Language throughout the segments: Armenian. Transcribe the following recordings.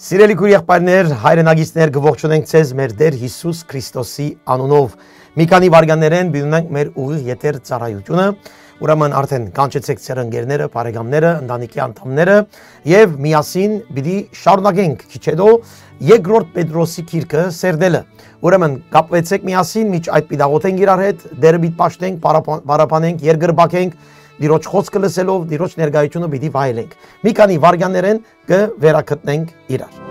Սիրելի եղբայրներ, հայրենագիստներ, գողջունենք ձեզ մեր Տեր Հիսուս Քրիստոսի անունով։ Մի քանի վարգաններեն բյունենք մեր ուղիղ ետեր ծառայությունը, ուրեմն արդեն կանչեցեք ձեր ընկերները, բարեկամները, ընտանիքի անդամները եւ միասին պիտի շարունակենք քիչ հետո երկրորդ Պետրոսի գիրքը սերդելը։ Ուրեմն կապվեցեք միասին, միջ այդ պիտի իրար հետ, Տերը պիտի պաշտենք, պարապանենք, երկրպագենք, Դիրոջ խոսքը լսելով, Դիրոջ ներկայությունը պիտի վայելենք։ Մի քանի վարգաններեն կվերակտնենք իրար։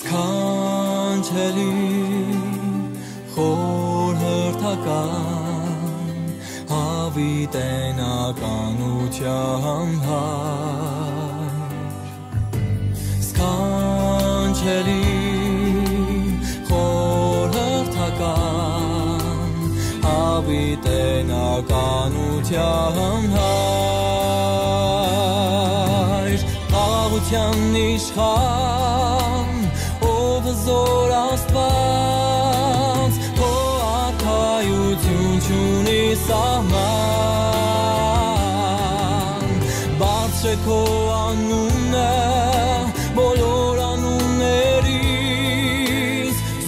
Skancheli խորհրդական հավիտենականության հայր Սքանչելի խորհրդական հավիտենականության հայր Խաղաղության իշխան ով զոր Աստված Չունի սահման Բարձր քո անունը բոլոր անուններից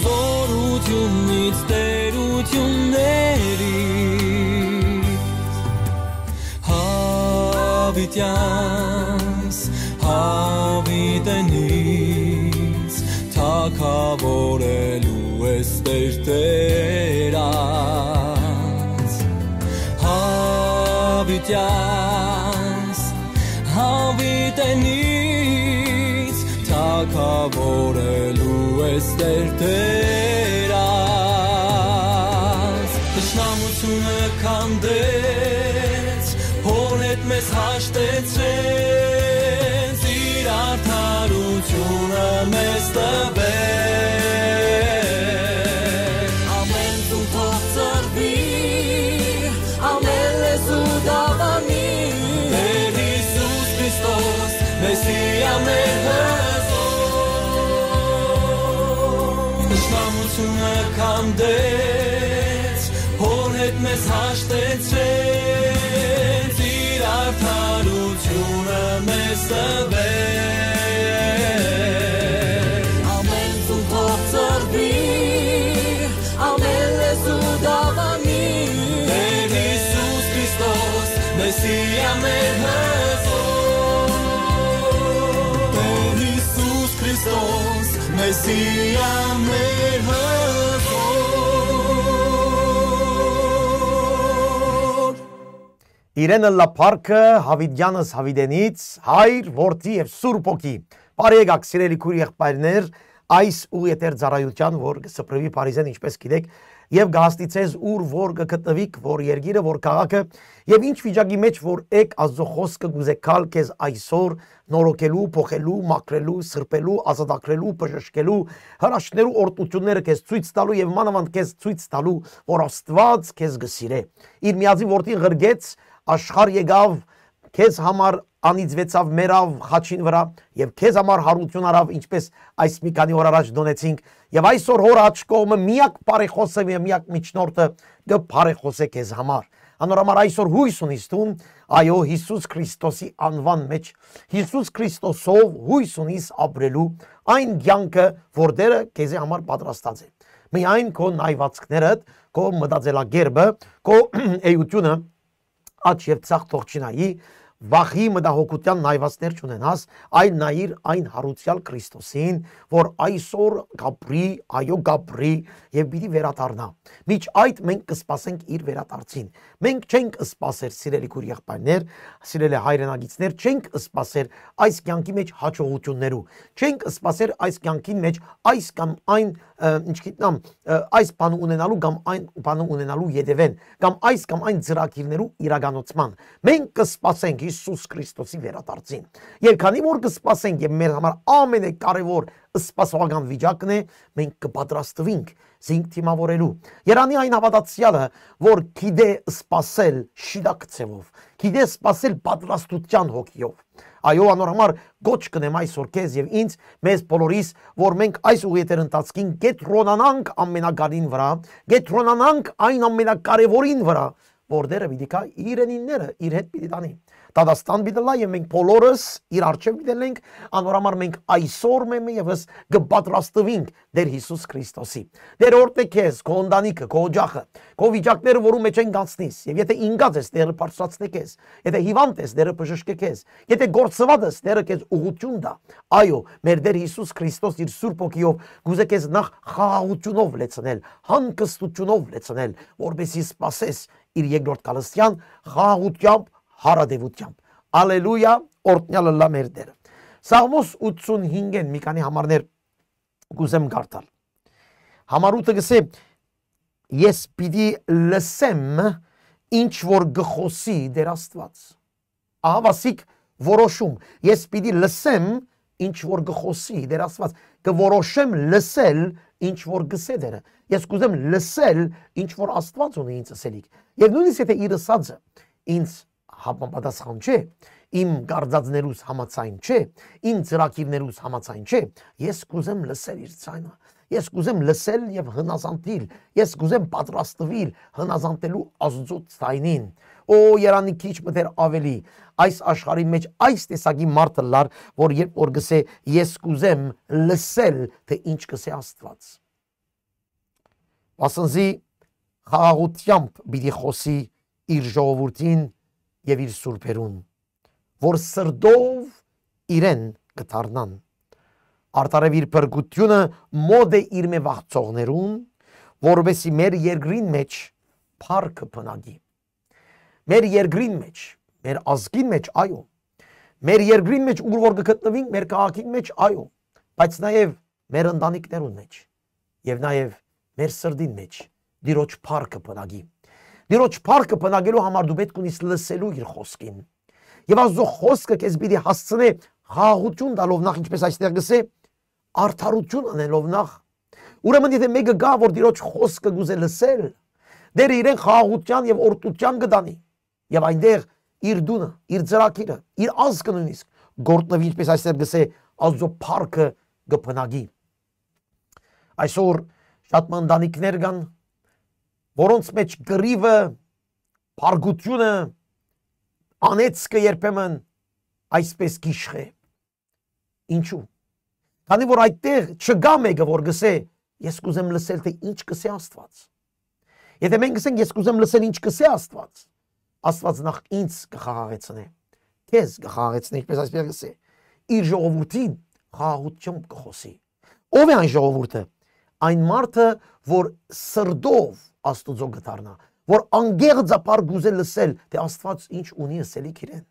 Զորությունից տերություններից Հավիտյանս հավիտենից Թագավորելու ես Տերտերած Հավիտյանս հավիտենից Թագավորելու ես Տերտերած Տշնամությունը քանդեց Հոր հետ մեզ հաշտեցրեց Իր արդարությունը մեզ տվեց Ամեն ձուն թող ծրվի Ամեն լեզու դավանի Տեր Հիսուս Քրիստոս Մեսիա մեր հզոր Տշնամությունը քանդեց Հոր հետ մեզ հաշտեցրեց Իր արդարությունը մեզ տվեց Ամեն ձուն թող ծրվի Ամեն լեզու դավանի Տեր Հիսուս Քրիստոս Մեսիա մեր հզոր Տեր Հիսուս Քրիստոս Մեսիա մեր հզոր Իրենը լապարքը Հավիդյանս Հավիդենից հայր, որդի և սուրբ ոգի Բարի եկաք սիրելի քույր եղբայրներ այս ուղիղ ծառայության որ կսփռվի Փարիզեն ինչպես գիտեք եւ կհաստիցես ուր որ կգտնվիք որ երկիրը որ քաղաքը եւ ինչ վիճակի մեջ որ եք Աստծո խոսքը գուզեկալ քեզ այսօր նորոգելու, փոխելու, մաքրելու, սրբելու, ազատագրելու, բժշկելու, հրաշքներու օրտությունները քեզ ցույց տալու եւ մանավանդ քեզ ցույց տալու որ Աստված քեզ գսիրե իր միածին որդին ղրգեց աշխարհ եկավ քեզ համար անիծվեցավ մերավ խաչին վրա եւ քեզ համար հարություն արավ ինչպես այս մի քանի օր առաջ դոնեցինք եւ այսօր հոր աչ կողմը միակ բարեխոսը եւ միակ միջնորդը կբարեխոսե քեզ համար անորոմար այսօր հույս ունիս դու այո Հիսուս Քրիստոսի անվան մեջ Հիսուս Քրիստոսով հույս ունիս ապրելու այն կյանքը որ դերը քեզ համար պատրաստած է միայն քո նայվածքներդ քո մտածելակերպը քո էությունը աչ եւ ցախ թող չնայի Վախի մտահոգության նայվածներ չունենաս, այլ նայիր այն հարուցյալ Քրիստոսին, որ այսօր գաբրի, այո գաբրի եւ պիտի վերադառնա։ Միջ այդ մենք կսպասենք իր վերադարձին։ Մենք չենք սպասեր սիրելի քույր եղբայրներ, սիրելի հայրենագիտներ, չենք սպասեր այս կյանքի մեջ հաջողություններու։ Չենք սպասեր այս կյանքին մեջ այս կամ այն ինչ գիտնամ, այս բանը ունենալու կամ այն բանը ունենալու յետևեն, կամ այս կամ այն ծրագիրներու իրականացման։ Մենք կսպասենք Հիսուս Քրիստոսի վերադարձին։ Եվ քանի որ կսպասենք եւ մեր համար ամենակարևոր սպասողական վիճակն է, մենք կպատրաստվենք զինք թիմավորելու։ Երանի այն հավատացյալը, որ գիտե սպասել շիդակ ցևով, գիտե սպասել պատրաստության հոգիով։ Այո, անորոմար գոչ կնեմ այսօր քեզ եւ ինձ, մեզ բոլորիս, որ մենք այս ուղիղ ընթացքին գետրոնանանք ամենակարին վրա, գետրոնանանք այն ամենակարևորին վրա, որ դերը պիտի կա իրենինները իր հետ պիտի տանի։ Դադաստան պիտի լա եւ մենք բոլորս իր առջև պիտի լինենք, անորոմար մենք այսօր մեմը եւս կպատրաստվենք դեր Հիսուս Քրիստոսի։ Դեր օրտե քեզ, քո ընտանիքը, քո օջախը, քո վիճակները, որում մեջ են գանցնիս, եւ եթե ինգած ես, դերը բարձրացնե քեզ, եթե հիվանդ ես, դերը բժշկե քեզ, եթե գործված ես, դերը քեզ ուղղություն տա։ Այո, մեր դեր Հիսուս Քրիստոս իր սուրբ ոգիով գուզե քեզ նախ խաղաղությունով լեցնել, հանգստությունով լեցնել, որպեսզի սпасես իր երկրորդ կալստյան խաղաղությամբ հարադեվությամբ։ Ալելույա, օրտնյալը լա մեր դերը։ Սաղմոս 85-ն մի քանի համարներ գուզեմ գարտալ։ Համարուտը գսե ես պիտի լսեմ ինչ որ գխոսի դեր Աստված։ Ահա վասիկ որոշում, ես պիտի լսեմ ինչ որ գխոսի դեր Աստված, կորոշեմ լսել ինչ որ գսե դերը։ Ես կուզեմ լսել ինչ որ Աստված ունի ինձ ասելիք։ Եվ նույնիսկ եթե իր ասածը ինձ համապատասխան չէ, իմ գարձածներուս համաձայն չէ, իմ ծրագիրներուս համաձայն չէ, ես կուզեմ լսել իր ցայնը։ Ես կուզեմ լսել եւ հնազանդիլ, ես կուզեմ պատրաստվել հնազանդելու Աստծո ցայնին։ Օ երանի քիչ մտեր ավելի այս աշխարհի մեջ այս տեսակի մարդը լար, որ երբ որ գսե ես կուզեմ լսել, թե ինչ կսե Աստված։ Ասենզի խաղաղությամբ պիտի խոսի իր ժողովրդին եւ իր սուրբերուն, որ սրդով իրեն կդառնան։ Արտարև իր փրկությունը մոդ է իր մե վաղցողներուն, որովհետեւ մեր երկրին մեջ փառքը բնագի։ Մեր երկրին մեջ, մեր ազգին մեջ այո, մեր երկրին մեջ ուր որ գտնվենք, մեր քաղաքին մեջ այո, բայց նաև մեր ընտանիքներուն մեջ եւ նաև մեր սրդին մեջ դիրոջ փառքը բնագի։ Դիրոջ փառքը բնագելու համար դու պետք ունես լսելու իր խոսքին։ Եվ Աստծո խոսքը քեզ պիտի հասցնի խաղաղություն տալով նախ ինչպես այստեղ գսե արդարություն անելով նախ։ Ուրեմն եթե մեկը գա որ դիրոջ խոսքը գուզե լսել, դեր իրեն խաղաղության եւ օրտության կդանի։ Եվ այնտեղ իր դունը, իր ծրագիրը, իր ազգը նույնիսկ գործնվի ինչպես այստեղ գսե Աստծո փառքը կբնագի։ Այսօր շատ մանդանիկներ կան, որոնց մեջ գրիվը, փարգությունը, անեծքը երբեմն այսպես գիշխ է։ Ինչու՞։ Քանի որ այդտեղ չգա մեկը, որ գսե ես կուզեմ լսել թե ինչ կսե Աստված։ Եթե մենք գսենք ես կուզեմ լսել ինչ կսե Աստված, Աստված նախ ինձ կխաղաղեցնե, քեզ կխաղաղեցնե, ինչպես այսպես գսե, իր ժողովրդին խաղաղությամբ կխոսի։ Ով է այն ժողովուրդը։ Այն մարդը, որ սրդով Աստծո գտարնա, որ անգեղծապար գուզե լսել, թե Աստված ինչ ունի ասելիք իրեն։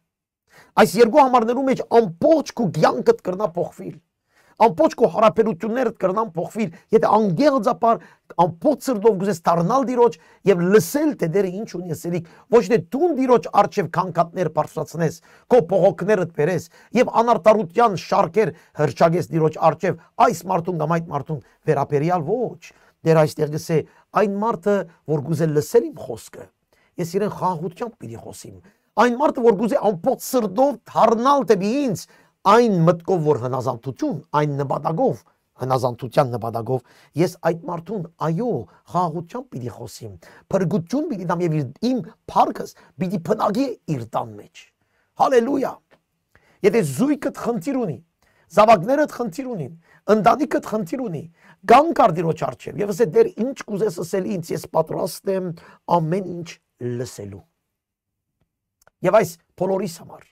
Այս երկու համարներու մեջ ամբողջ քո կյանքդ կրնա փոխվել։ Ամբողջ քո հարաբերություններդ կրնան փոխվել, եթե անգեղծապար ամբողջ սրտով գուզես դառնալ Տիրոջ եւ լսել թե դերը ինչ ունի ասելիք, ոչ թե դու Տիրոջ արչեւ քանքատներ բարձրացնես, քո փողոքներդ բերես եւ անարտարության շարքեր հրճագես Տիրոջ արչեւ, այս մարդուն կամ այդ մարդուն վերապերյալ ոչ։ Դեր այստեղ գսե այն մարդը, որ գուզե լսել իմ խոսքը, ես իրեն խաղաղությամբ պիտի խոսիմ։ Այն մարդը, որ գուզե ամբողջ սրտով դառնալ դեպի ինձ, այն մտքով որ հնազանդություն, այն նպատակով, հնազանդության նպատակով, ես այդ մարդուն այո, խաղաղությամբ պիտի խոսիմ, փրկություն պիտի տամ եւ իմ փառքս պիտի փնագի իր տան մեջ։ Հալելույա։ Եթե զույգդ խնդիր ունի, զավակներդ խնդիր ունին, ընտանիքդ խնդիր ունի, գան կար Տիրոջ առջև եւ ասե դեր ինչ կուզես ասել ինձ, ես պատրաստ եմ ամեն ինչ լսելու։ Եվ այս բոլորիս համար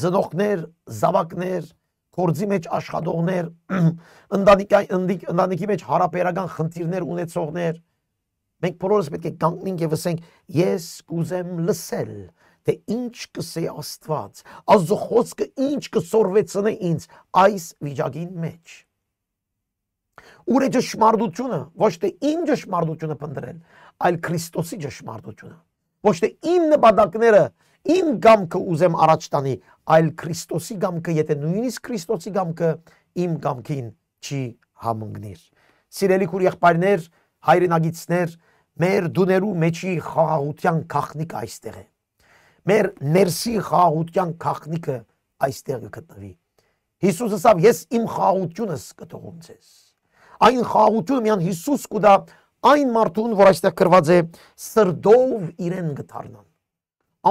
ծնողներ, զավակներ, գործի մեջ աշխատողներ, ընտանիքի մեջ հարաբերական խնդիրներ ունեցողներ, մենք բոլորս պետք է կանգնենք եւ ասենք ես կուզեմ լսել, թե ինչ կսե Աստված, Աստծո խոսքը ինչ կսորվեցնե ինձ այս վիճակին մեջ։ Ուր է ճշմարտությունը, ոչ թե իմ ճշմարտությունը փնտրել, այլ Քրիստոսի ճշմարտությունը։ Ոչ թե իմ նպատակները, իմ գամքը ուզեմ առաջ տանի, այլ Քրիստոսի գամքը, եթե նույնիսկ Քրիստոսի գամքը իմ գամքին չի համընկնիր։ Սիրելի քույր եղբայրներ, հայրենագիտներ, մեր դուներու մեջի խաղաղության քաղաքնիկը այստեղ է։ Մեր ներսի խաղաղության քաղաքնիկը այստեղ գտնվի։ Հիսուսը ասավ, ես իմ խաղաղությունս կթողում ձեզ։ Այն խաղաղությունը միան Հիսուս կուտա այն մարդուն, որ այստեղ գրված է, սրդով իրեն կդառնան։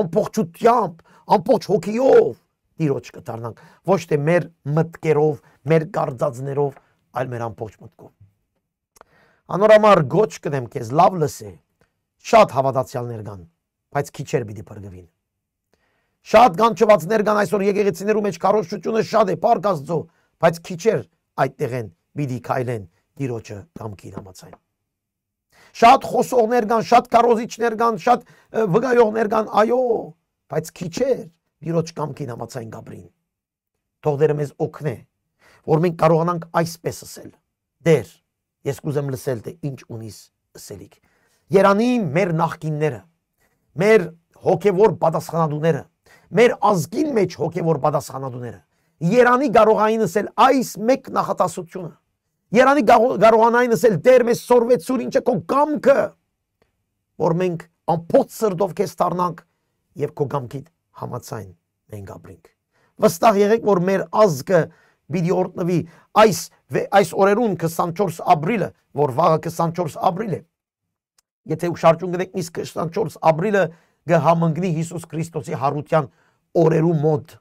Ամբողջությամբ, ամբողջ հոգիով Տիրոջ կդառնանք, ոչ թե մեր մտքերով, մեր կարծածներով, այլ մեր ամբողջ մտքով։ Անորամար գոչ կնեմ քեզ, լավ լսե, շատ հավատացյալներ կան, բայց քիչեր պիտի փրկվին։ Շատ կանչվածներ կան այսօր եկեղեցիներու մեջ, քարոզչությունը շատ է, փառք Աստծո, բայց քիչեր այդտեղ են պիտի քայլեն Տիրոջը կամքին համաձայն։ Շատ խոսողներ կան, շատ քարոզիչներ կան, շատ վկայողներ կան, այո, բայց քիչեր Տիրոջ կամքին համաձայն գաբրին։ Թող դերը մեզ օգնե, որ մենք կարողանանք այսպես ասել. Դեր, ես կուզեմ լսել թե ինչ ունիս ասելիք։ Երանի մեր նախկինները, մեր հոգևոր պատասխանատուները, մեր ազգին մեջ հոգևոր պատասխանատուները, Երանի կարողային ասել այս մեկ նախատասությունը։ Երանի կարողանային ասել դեր մեզ սորվեցուր ինչ է քո կամքը, որ մենք ամբողջ սրտով քեզ դառնանք եւ քո կամքիդ համաձայն մենք ապրենք։ Վստահ եղեք, որ մեր ազգը պիտի օրտնվի այս օրերուն 24 ապրիլը, որ վաղը 24 ապրիլ է։ Եթե ուշադրություն գնեք, իսկ 24 ապրիլը կհամընկնի Հիսուս Քրիստոսի հարության օրերու մոտ։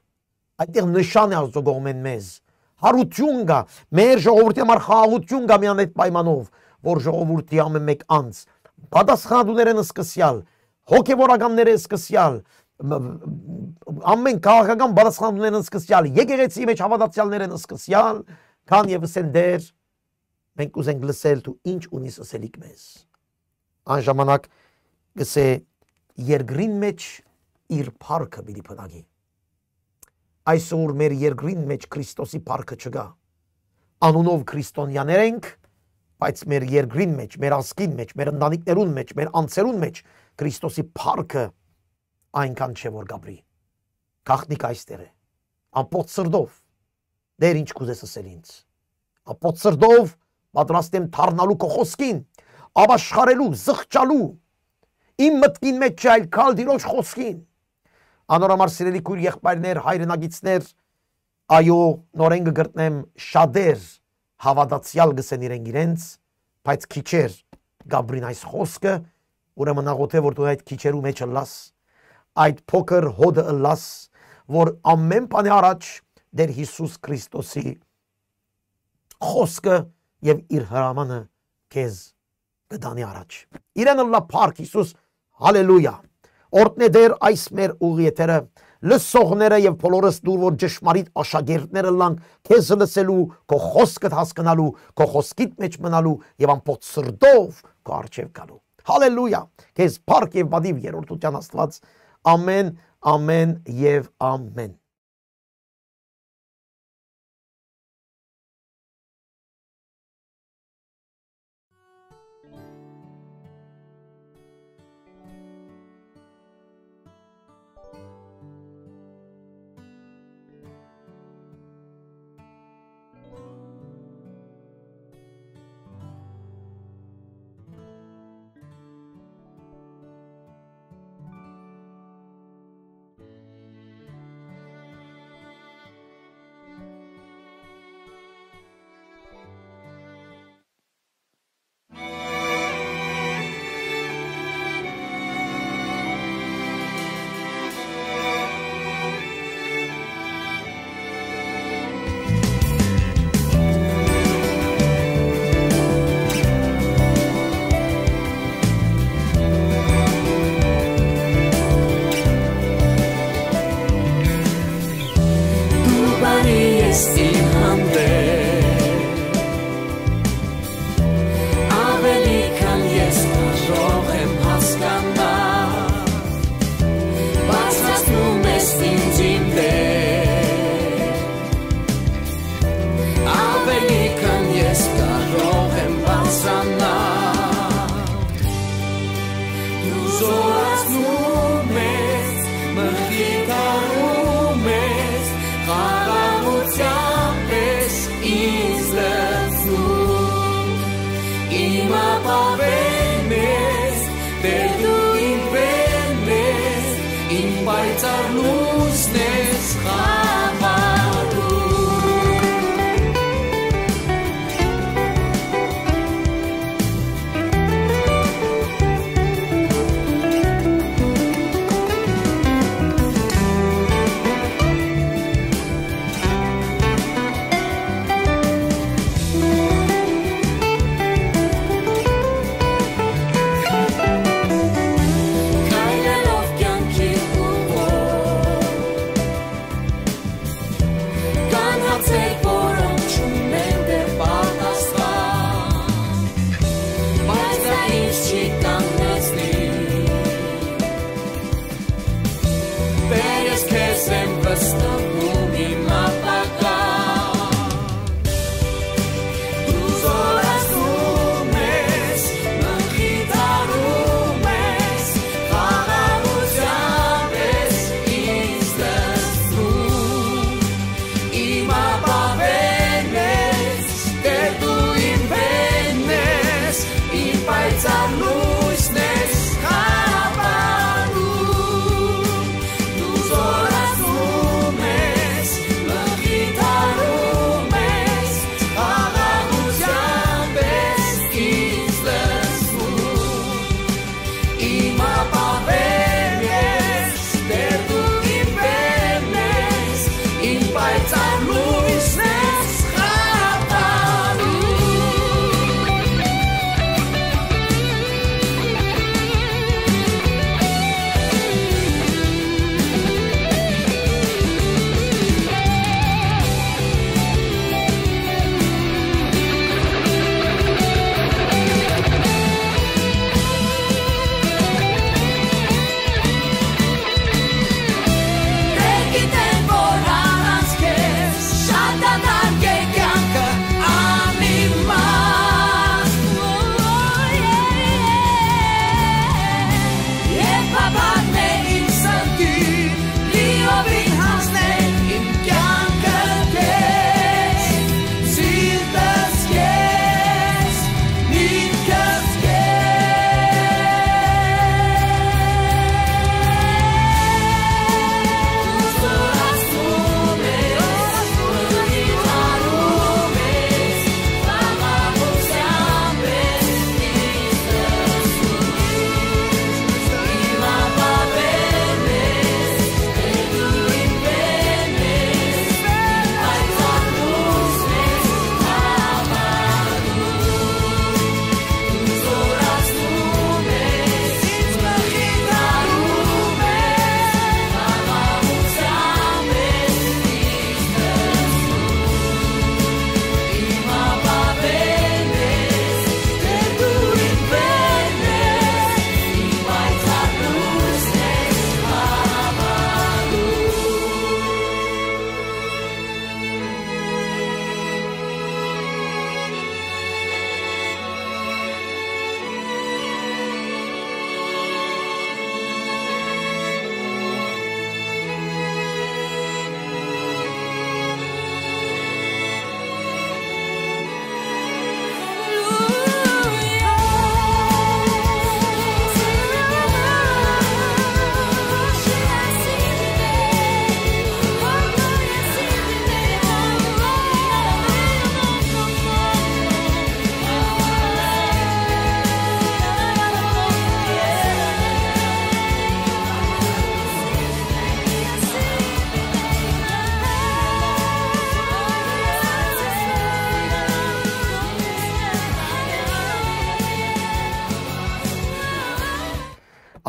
Այդտեղ նշան է Աստծո կողմեն մեզ։ Հարություն կա, մեր ժողովրդի համար խաղաղություն կա միան այդ պայմանով, որ ժողովրդի ամեն մեկ անձ պատասխանատուներ են սկսյալ, հոգևորականներ են սկսյալ, ամեն քաղաքական պատասխանատուներ են սկսյալ, եկեղեցի մեջ հավատացյալներ են սկսյալ, քան եւ ասեն դեր, մենք ուզենք լսել դու ինչ ունիս ասելիք մեզ։ Այն ժամանակ գսե երկրին մեջ իր փառքը պիտի փնագի։ Այսօր մեր երկրին մեջ Քրիստոսի փառքը չկա։ Անունով քրիստոնյաներ ենք, բայց մեր երկրին մեջ, մեր ազգին մեջ, մեր ընտանիքներուն մեջ, մեր անձերուն մեջ Քրիստոսի փառքը այնքան չէ որ գաբրի։ Գաղտնիք այստեղ է։ Ամբողջ սրտով դեր ինչ կուզես ասել ինձ։ Ամբողջ սրտով պատրաստ եմ դառնալու քո խոսքին, ապաշխարելու, զղջալու։ Իմ մտքին մեջ չէ, այլ քալ Տիրոջ խոսքին։ Անորամար սիրելի քույր եղբայրներ, հայրենագիցներ, այո, նորեն կգտնեմ շատեր հավատացյալ գսեն իրենց, բայց քիչեր գաբրին այս խոսքը, ուրեմն աղոթե որ դու այդ քիչերու մեջ ըլլաս, այդ փոքր հոդը ըլլաս, որ ամեն բանի առաջ դեր Հիսուս Քրիստոսի խոսքը եւ իր հրամանը քեզ կդանի առաջ։ Իրեն ըլլա փառք Հիսուս, հալելույա։ Օրտնե դեր այս մեր ուղիեթերը լսողները եւ բոլորս դուր որ ճշմարիտ աշակերտները լանք քեզ լսելու, քո խոսքդ հասկանալու, քո խոսքիդ մեջ մնալու եւ ամբողջ սրտով քո առջև գալու։ Հալելույա։ Քեզ փառք եւ բադիվ երրորդության Աստված։ Ամեն, ամեն եւ ամեն։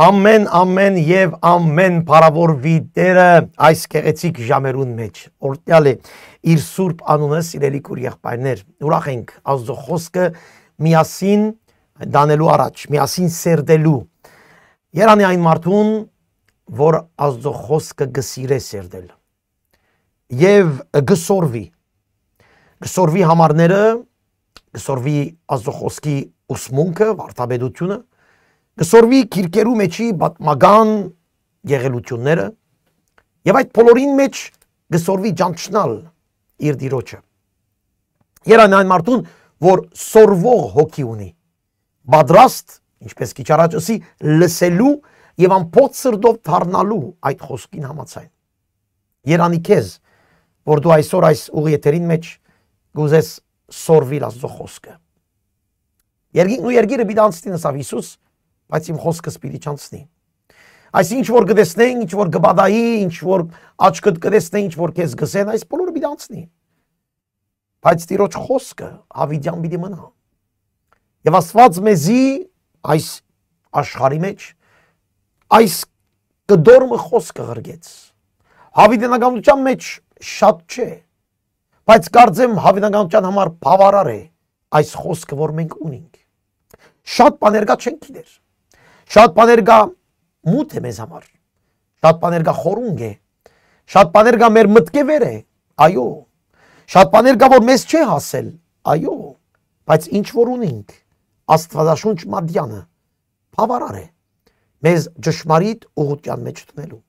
ամեն եւ ամեն փառավորվի Տերը այս գեղեցիկ ժամերուն մեջ։ Օրհնյալ է իր սուրբ անունը, սիրելի քույր եղբայրներ։ Ուրախ ենք Աստծո խոսքը միասին դանելու առաջ, միասին սերդելու։ Երանի այն մարդուն, որ Աստծո խոսքը գսիրե սերդել եւ գսորվի համարները, գսորվի Աստծո խոսքի ուսմունքը, վարդապետությունը, գսորվի քիրքերու մեջի պատմական եղելությունները եւ այդ բոլորին մեջ գսորվի ճանչնալ իր դիրոջը։ Երան այն մարդուն, որ սորվող հոգի ունի, պատրաստ, ինչպես քիչ առաջ ասի, լսելու եւ ամբողջ սրտով դառնալու այդ խոսքին համաձայն։ Երանի քեզ, որ դու այսօր այս ուղիեթերին մեջ գուզես սորվիլ Աստծո խոսքը։ Երկինքն ու երկիրը պիտի անցնի նսավ Հիսուս, բայց իմ խոսքս պիտի չանցնի։ Այս ինչ որ գտեսնե, ինչ որ գբադայի, ինչ որ աչքդ գտեսնե, ինչ որ քեզ գսեն, այս բոլորը պիտի անցնի։ Բայց Տիրոջ խոսքը հավիտյան պիտի մնա։ Եվ Աստված մեզի այս աշխարհի մեջ այս կդորմը խոսքը ղրգեց։ Հավիտենականության մեջ շատ չէ, բայց կարծեմ հավիտենականության համար բավարար է այս խոսքը, որ մենք ունենք։ Շատ բաներ կա չենք գիտեր։ Շատ բաներ կա մութ է մեզ համար։ Շատ բաներ կա խորունգ է։ Շատ բաներ կա մեր մտքի վեր է։ Այո։ Շատ բաներ կա որ մեզ չի հասել։ Այո։ Բայց ինչ որ ունենք, Աստվածաշունչ մատյանը բավարար է մեզ ճշմարիտ ուղղության մեջ դնելու։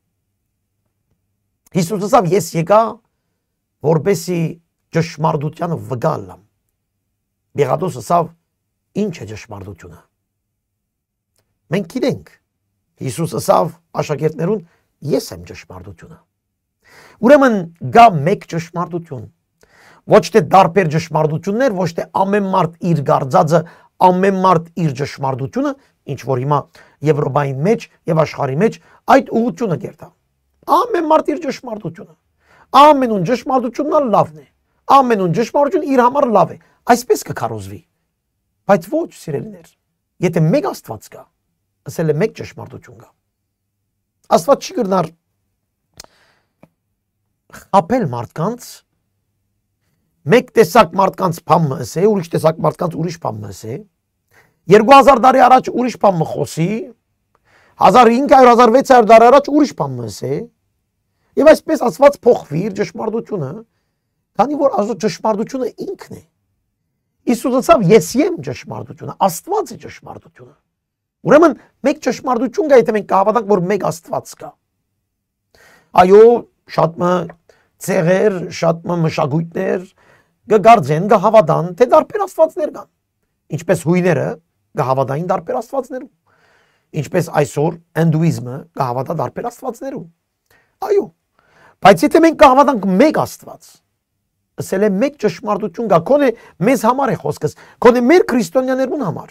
Հիսուսը ասավ ես եկա որպեսի ճշմարտությանը վգալամ։ Բեղադոս ասավ ինչ է ճշմարտությունը։ Մենք գիտենք։ Հիսուս ասավ աշակերտներուն ես եմ ճշմարտությունը։ Ուրեմն գա մեկ ճշմարտություն։ Ոչ թե դարբեր ճշմարտություններ, ոչ թե ամեն մարդ իր գարձածը, ամեն մարդ իր ճշմարտությունը, ինչ որ հիմա Եվրոպայի մեջ եւ աշխարհի մեջ այդ ուղղությունը կերտա։ Ամեն մարդ իր ճշմարտությունը։ Ամենուն ճշմարտությունն լավն է։ Ամենուն ճշմարտություն իր համար լավ է։ Այսպես կքարոզվի։ Բայց ոչ, սիրելիներ, եթե մեկ Աստված կա, ասել է մեկ ճշմարտություն կա։ Աստված չի գտնար խաբել մարդկանց, մեկ տեսակ մարդկանց բան ասե, ուրիշ տեսակ մարդկանց ուրիշ բան ասե, 2000 տարի առաջ ուրիշ բան խոսի, 1500-1600 տարի առաջ ուրիշ բան ասե, եւ այսպես Աստված փոխվի իր ճշմարտությունը, քանի որ Աստծո ճշմարտությունը ինքն է։ Հիսուս ասավ ես եմ ճշմարտությունը, Աստված է ճշմարտությունը։ Ուրեմն մեկ ճշմարտություն կա, եթե մենք կհավատանք, որ մեկ Աստված կա։ Այո, շատ ցեղեր, շատ մշակույթներ կգարձեն, կհավատան, թե դարբեր Աստվածներ կան։ Ինչպես հույները կհավատային դարբեր Աստվածներում։ Ինչպես այսօր հինդուիզմը կհավատա դարբեր Աստվածներում։ Այո, բայց եթե մենք կհավատանք մեկ Աստված, ասել է մեկ ճշմարտություն կա, քոնե մեզ համար է խոսքս, քոնե մեր քրիստոնյաներուն համար։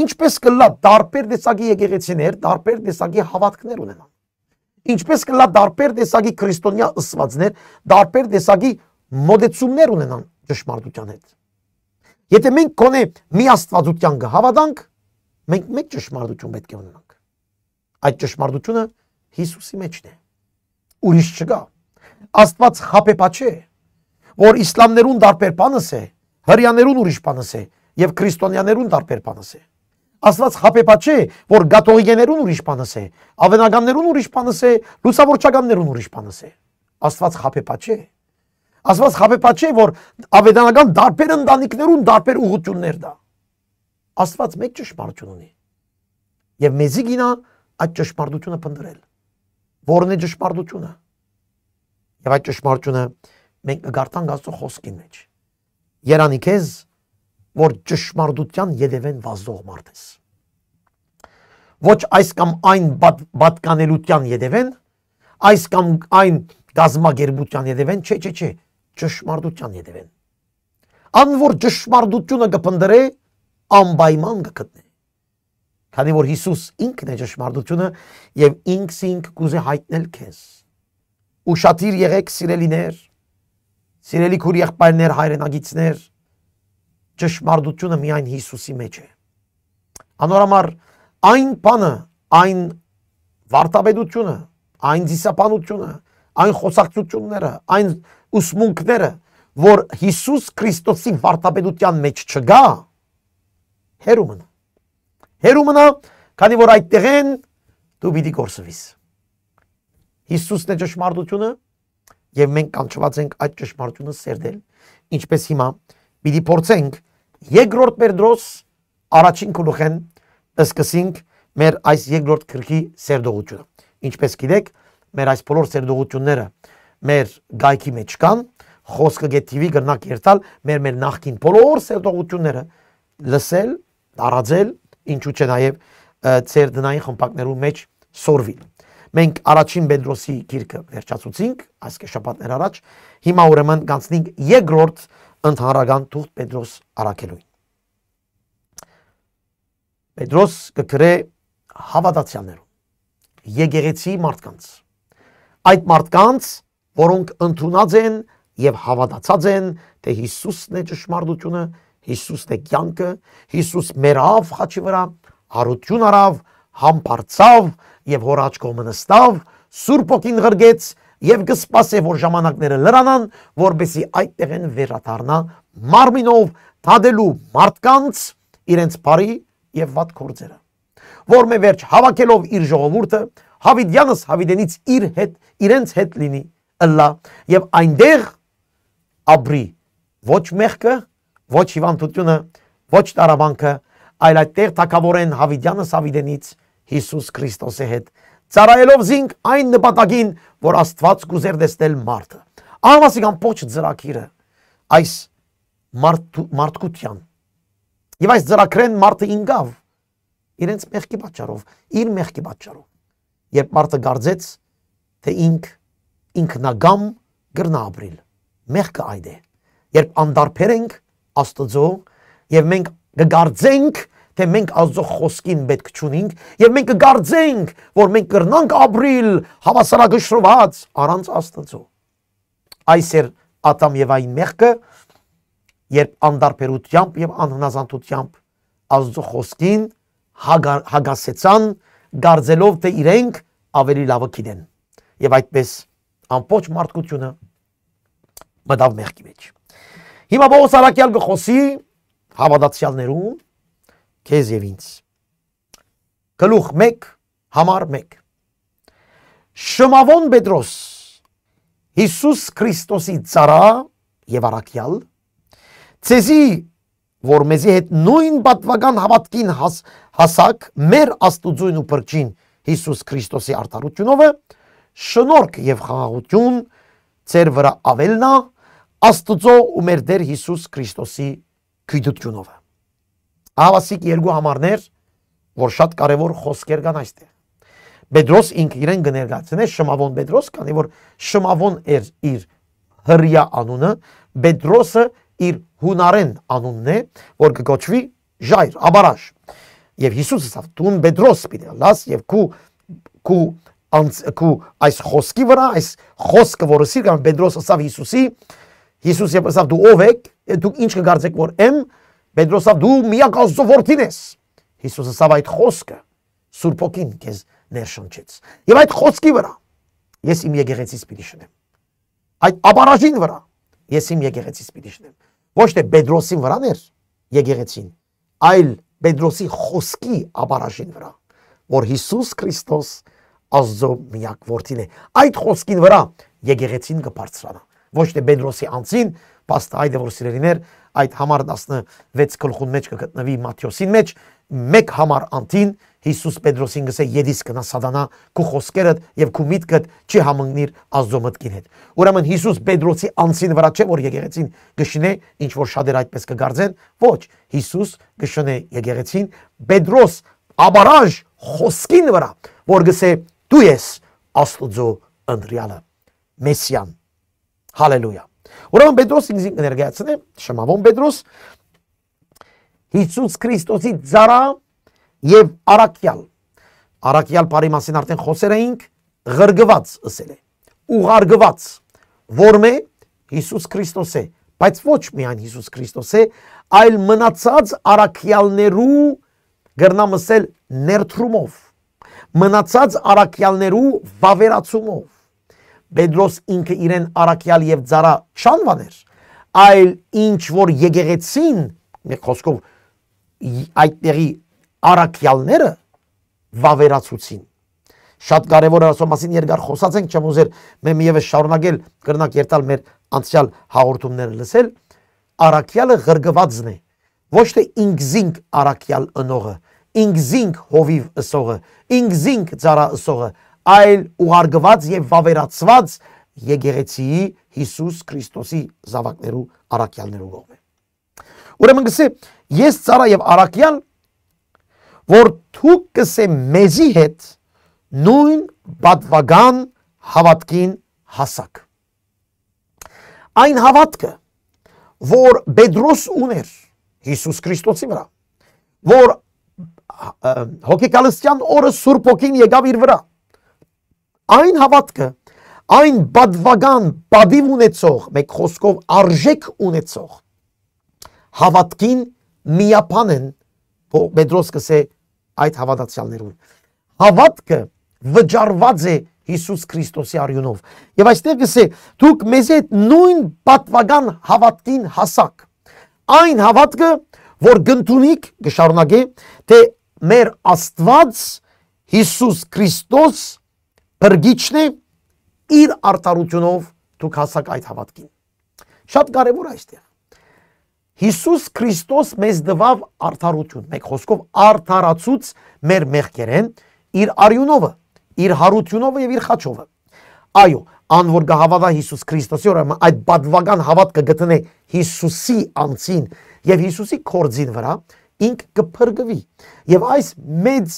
Ինչպես կլա դարբեր տեսակի եկեղեցիներ, դարբեր տեսակի հավատքներ ունենան։ Ինչպես կլա դարբեր տեսակի քրիստոնյա ըսվածներ, դարբեր տեսակի մոդեցումներ ունենան ճշմարտության հետ։ Եթե մենք քոնե մի Աստվածության կհավատանք, մենք մեկ ճշմարտություն պետք է ունենանք։ Այդ ճշմարտությունը Հիսուսի մեջն է։ Ուրիշ չկա։ Աստված խաբեբա չէ, որ իսլամներուն դարբեր բանս է, հրյաներուն ուրիշ բանս է եւ քրիստոնյաներուն դարբեր բանս է։ Աստված խաբեբա չէ, որ գաթողիկներուն ուրիշ բանս է, ավենականներուն ուրիշ բանս է, լուսավորչականներուն ուրիշ բանս է։ Աստված խաբեբա չէ։ Աստված խաբեբա չէ, որ ավետանական դարբեր ընտանիքներուն դարբեր ուղղություններ դա։ Աստված մեկ ճշմարտություն ունի։ Եվ մեզի գինա այդ ճշմարտությունը փնտրել։ Որն է ճշմարտությունը։ Եվ այդ ճշմարտությունը մենք կգարտանք Աստծո խոսքին մեջ։ Երանի քեզ, որ ճշմարտության յետևեն վազող մարդ ես։ Ոչ այս կամ այն պատկանելության յետևեն, այս կամ այն գազմագերբության յետևեն, չէ, ճշմարտության յետևեն։ Ան որ ճշմարտությունը կփնտրե, անպայման կգտնե։ Քանի որ Հիսուս ինքն է ճշմարտությունը եւ ինքսինք կուզե հայտնել քեզ։ Ուշադիր եղեք սիրելիներ, սիրելի քույր եղբայրներ, հայրենագիցներ, ճշմարտությունը միայն Հիսուսի մեջ է։ Անորամար այն բանը, այն վարտաբեդությունը, այն դիսապանությունը, այն խոսակցությունները, այն ուսմունքները, որ Հիսուս Քրիստոսի վարտաբեդության մեջ չգա, հերու մնա։ Հերու մնա, քանի որ այդտեղ են դու պիտի կորսվիս։ Հիսուսն է ճշմարտությունը եւ մենք կանչված ենք այդ ճշմարտությունը սերդել, ինչպես հիմա պիտի փորձենք երկրորդ Պետրոս առաջին գլուխեն սկսենք մեր այս երկրորդ քրքի սերդողությունը։ Ինչպես գիտեք, մեր այս բոլոր սերդողությունները մեր գայքի մեջ կան, խոսքը գետիվի գրնակ երթալ մեր նախքին բոլոր սերդողությունները լսել, տարածել, ինչու՞ չէ նաև ծեր դնային խմբակներու մեջ սորվիլ։ Մենք առաջին Պետրոսի գիրքը վերջացուցինք այս շաբաթներ առաջ, հիմա ուրեմն կանցնենք երկրորդ ընդհանրական թուղթ Պետրոս առաքելույն։ Պետրոս կգրե հավատացյալներուն, եկեղեցի մարդկանց, այդ մարդկանց, որոնք ընդունած են եւ հավատացած են, թե Հիսուսն է ճշմարտությունը, Հիսուսն է կյանքը, Հիսուս մեռավ խաչի վրա, հարություն արավ, համբարձավ եւ հոր աչքով նստավ, Սուրբ Օքին ղրգեց եւ կսպասե որ ժամանակները լրանան, որբեսի այդտեղեն վերադառնա մարմինով թադելու մարդկանց իրենց բարի եւ վատ գործերը, որ մե վերջ հավաքելով իր ժողովուրդը, Հավիդյանս Հավիդենից իրենց հետ լինի ըլլա եւ այնտեղ ապրի ոչ մեղքը, ոչ հիվանդությունը, ոչ տարաբանքը, այլ այդտեղ թակավորեն Հավիդյանս Հավիդենից Հիսուս Քրիստոսի հետ, ծառայելով զինք այն նպատակին, որ Աստված կուզեր տեսնել մարդը։ Ամասիկան փոչ ծրակիրը այս մարդկության եւ այս ծրակրեն մարդը ինգավ իրենց մեղքի պատճառով, իր մեղքի պատճառով, երբ մարդը գարձեց, թե ինքնագամ գրնա ապրիլ, մեղքը այդ է, երբ անդարբեր ենք Աստծո եւ մենք կգարձենք, թե մենք Աստծո խոսքին պետք չունենք եւ մենք կգարձենք, որ մենք կրնանք ապրիլ հավասարակշռված առանց Աստծո։ Այս էր Ադամ եւ այն մեղքը, երբ անդարբերությամբ եւ անհնազանդությամբ Աստծո խոսքին հագասեցան, գարձելով թե իրենք ավելի լավը գիտեն եւ այդպես ամբողջ մարդկությունը մտավ մեղքի մեջ։ Հիմա Պողոս առաքյալ գխոսի հավատացյալներուն քեզ եւ ինձ։ Գլուխ 1 համար 1 Շմավոն Պետրոս Հիսուս Քրիստոսի ծառա եւ առաքյալ ցեզի որ մեզի հետ նույն պատվական հավատքին հասակ մեր Աստուծոյն ու Փրկին Հիսուս Քրիստոսի արդարությունով շնորհք եւ խաղաղություն ծեր վրա ավելնա Աստուծո ու մեր Տեր Հիսուս Քրիստոսի գիտությունով։ Ավասիկ երկու համարներ, որ շատ կարևոր խոսքեր կան այստեղ։ Պետրոս ինքը իրեն կներկայացնե Շմավոն Պետրոս, քանի որ Շմավոն էր իր հրյա անունը, Պետրոսը իր հունարեն անունն է, որ կկոչվի Ժայր, Աբարաշ։ Եվ Հիսուսը ասավ՝ «Դու Պետրոս պիտի լաս եւ քու այս խոսքի վրա, այս խոսքը, որը սիրկան Պետրոս ասավ Հիսուսի, Հիսուս ասավ՝ «Դու ով եք, դուք ինչ կգարձեք որ եմ», Պետրոս ասավ՝ «Դու միակ Աստծո որդին ես»։ Հիսուսը ասավ այդ խոսքը Սուրբ Օքին քեզ ներշնչեց։ Եվ այդ խոսքի վրա ես իմ եկեղեցիս պիտի շնեմ։ Այդ Աբարաշին վրա ես իմ եկեղեցիս պիտի շնեմ։ Ոչ թե Պետրոսին վրան էր եկեղեցին, այլ Պետրոսի խոսքի Աբարաշին վրա, որ Հիսուս Քրիստոս Աստծո միակ որդին է։ Այդ խոսքին վրա եկեղեցին կբարձրանա։ Ոչ թե Պետրոսի անձին, փաստը այդ է որ սիրելիներ, այդ համար 16 գլխուն մեջ կգտնվի Մատթեոսին մեջ, մեկ համար անտին Հիսուս Պետրոսին գսե «Եդիս կնա սատանա, քու խոսքերդ եւ քու միտքդ չի համընկնիր Աստծո մտքին հետ»։ Ուրեմն Հիսուս Պետրոսի անձին վրա չէ որ եկեղեցին գշնե, ինչ որ շատեր այդպես կգարձեն, ոչ, Հիսուս գշնե եկեղեցին Պետրոս Աբարաշ խոսքին վրա, որ գսե «Դու ես Աստծո ընտրյալը, Մեսիան»։ Հալելույա։ Ուրեմն Պետրոսին կներկայացնե Շմավոն Պետրոս Հիսուս Քրիստոսի ծառա եւ առաքյալ։ Առաքյալ բարի մասին արդեն խոսեր էինք, ղրգված ասել է, ուղարկված, որ մե Հիսուս Քրիստոս է, բայց ոչ միայն Հիսուս Քրիստոս է, այլ մնացած առաքյալներու գրնամ ասել ներդրումով, մնացած առաքյալներու վավերացումով։ Պետրոս ինքը իրեն առաքյալ եւ ծառա չանվաներ, այլ ինչ որ եկեղեցին, մեկ խոսքով այդտեղի առաքյալները վավերացուցին։ Շատ կարևոր է ասո մասին երկար խոսած ենք, չեմ ուզեր մեմ եւս շարունակել, կրնակ երթալ մեր անցյալ հաղորդումները լսել, առաքյալը ղրգվածն է, ոչ թե ինքզինք առաքյալ ընողը, ինքզինք հովիվ ըսողը, ինքզինք ծառա ըսողը, այլ ուղարկված եւ վավերացված եկեղեցիի Հիսուս Քրիստոսի զավակներու առաքյալներու կողմէ։ Ուրեմն գսե ես ծառա եւ առաքյալ, որ դուք կսե մեզի հետ նույն բադվական հավատքին հասակ։ Այն հավատքը, որ Պետրոս ուներ Հիսուս Քրիստոսի վրա, որ հոգեկալստյան օրը Սուրբ Հոգին եկավ իր վրա, այն հավատքը, այն բադվական բադիվ ունեցող, մեկ խոսքով արժեք ունեցող հավատքին միապան են, Պետրոս կսե այդ հավատացյալներուն։ Հավատքը վճարված է Հիսուս Քրիստոսի արյունով։ Եվ այստեղ կսե դուք մեզ հետ նույն բադվական հավատքին հասակ։ Այն հավատքը, որ գնդունիկ կշարունակե, թե մեր Աստված Հիսուս Քրիստոս բրգիչն է, իր արտարությունով դուք հասակ այդ հավատքին։ Շատ կարևոր է այստեղ։ Հիսուս Քրիստոս մեզ դվավ արտարություն, մեկ խոսքով արտարացուց մեր մեղքերեն, իր արյունովը, իր հարությունովը եւ իր խաչովը։ Այո, անոր գահավատա Հիսուս Քրիստոսի օրը այդ բադվական հավատքը գտնե Հիսուսի անձին եւ Հիսուսի կորձին վրա, ինք կփրկվի։ Եվ այս մեծ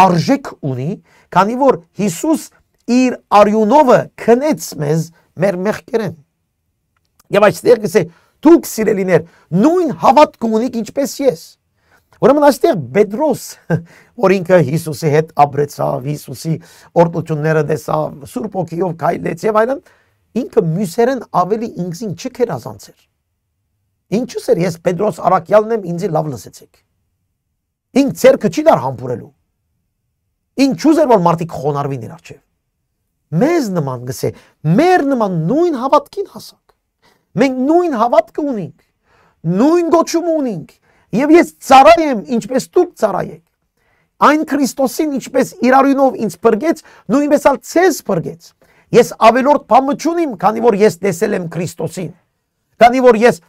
արժեք ունի, քանի որ Հիսուս իր արյունովը քնեց մեզ մեր մեղքերեն։ Եվ այստեղ կսե դուք սիրելիներ նույն հավատք ունիք ինչպես ես։ Ուրեմն այստեղ Պետրոս, որ ինքը Հիսուսի հետ ապրեցավ, Հիսուսի օրդությունները տեսավ, Սուրբ Հոգիով քայլեց եւ այլն, ինքը մյուսերեն ավելի ինքզին չքերազանցեր։ Ինչու՞ էր ես Պետրոս առաքյալն եմ, ինձ լավ լսեցեք։ Ինք ցերկը չի դար համբուրելու։ Ինչու՞ էր որ մարդիկ խոնարհվին իր առջև։ Մեզ նման գսե, մեր նման նույն հավատքին հասակ։ Մենք նույն հավատքը ունենք, նույն գոչումը ունենք, եւ ես ծառա եմ, ինչպես դուք ծառա եք։ Այն Քրիստոսին ինչպես իր արյունով ինձ բրգեց, նույնպես ալ ցեզ բրգեց։ Ես ավելորդ բան չունիմ, քանի որ ես տեսել եմ Քրիստոսին։ Քանի որ ես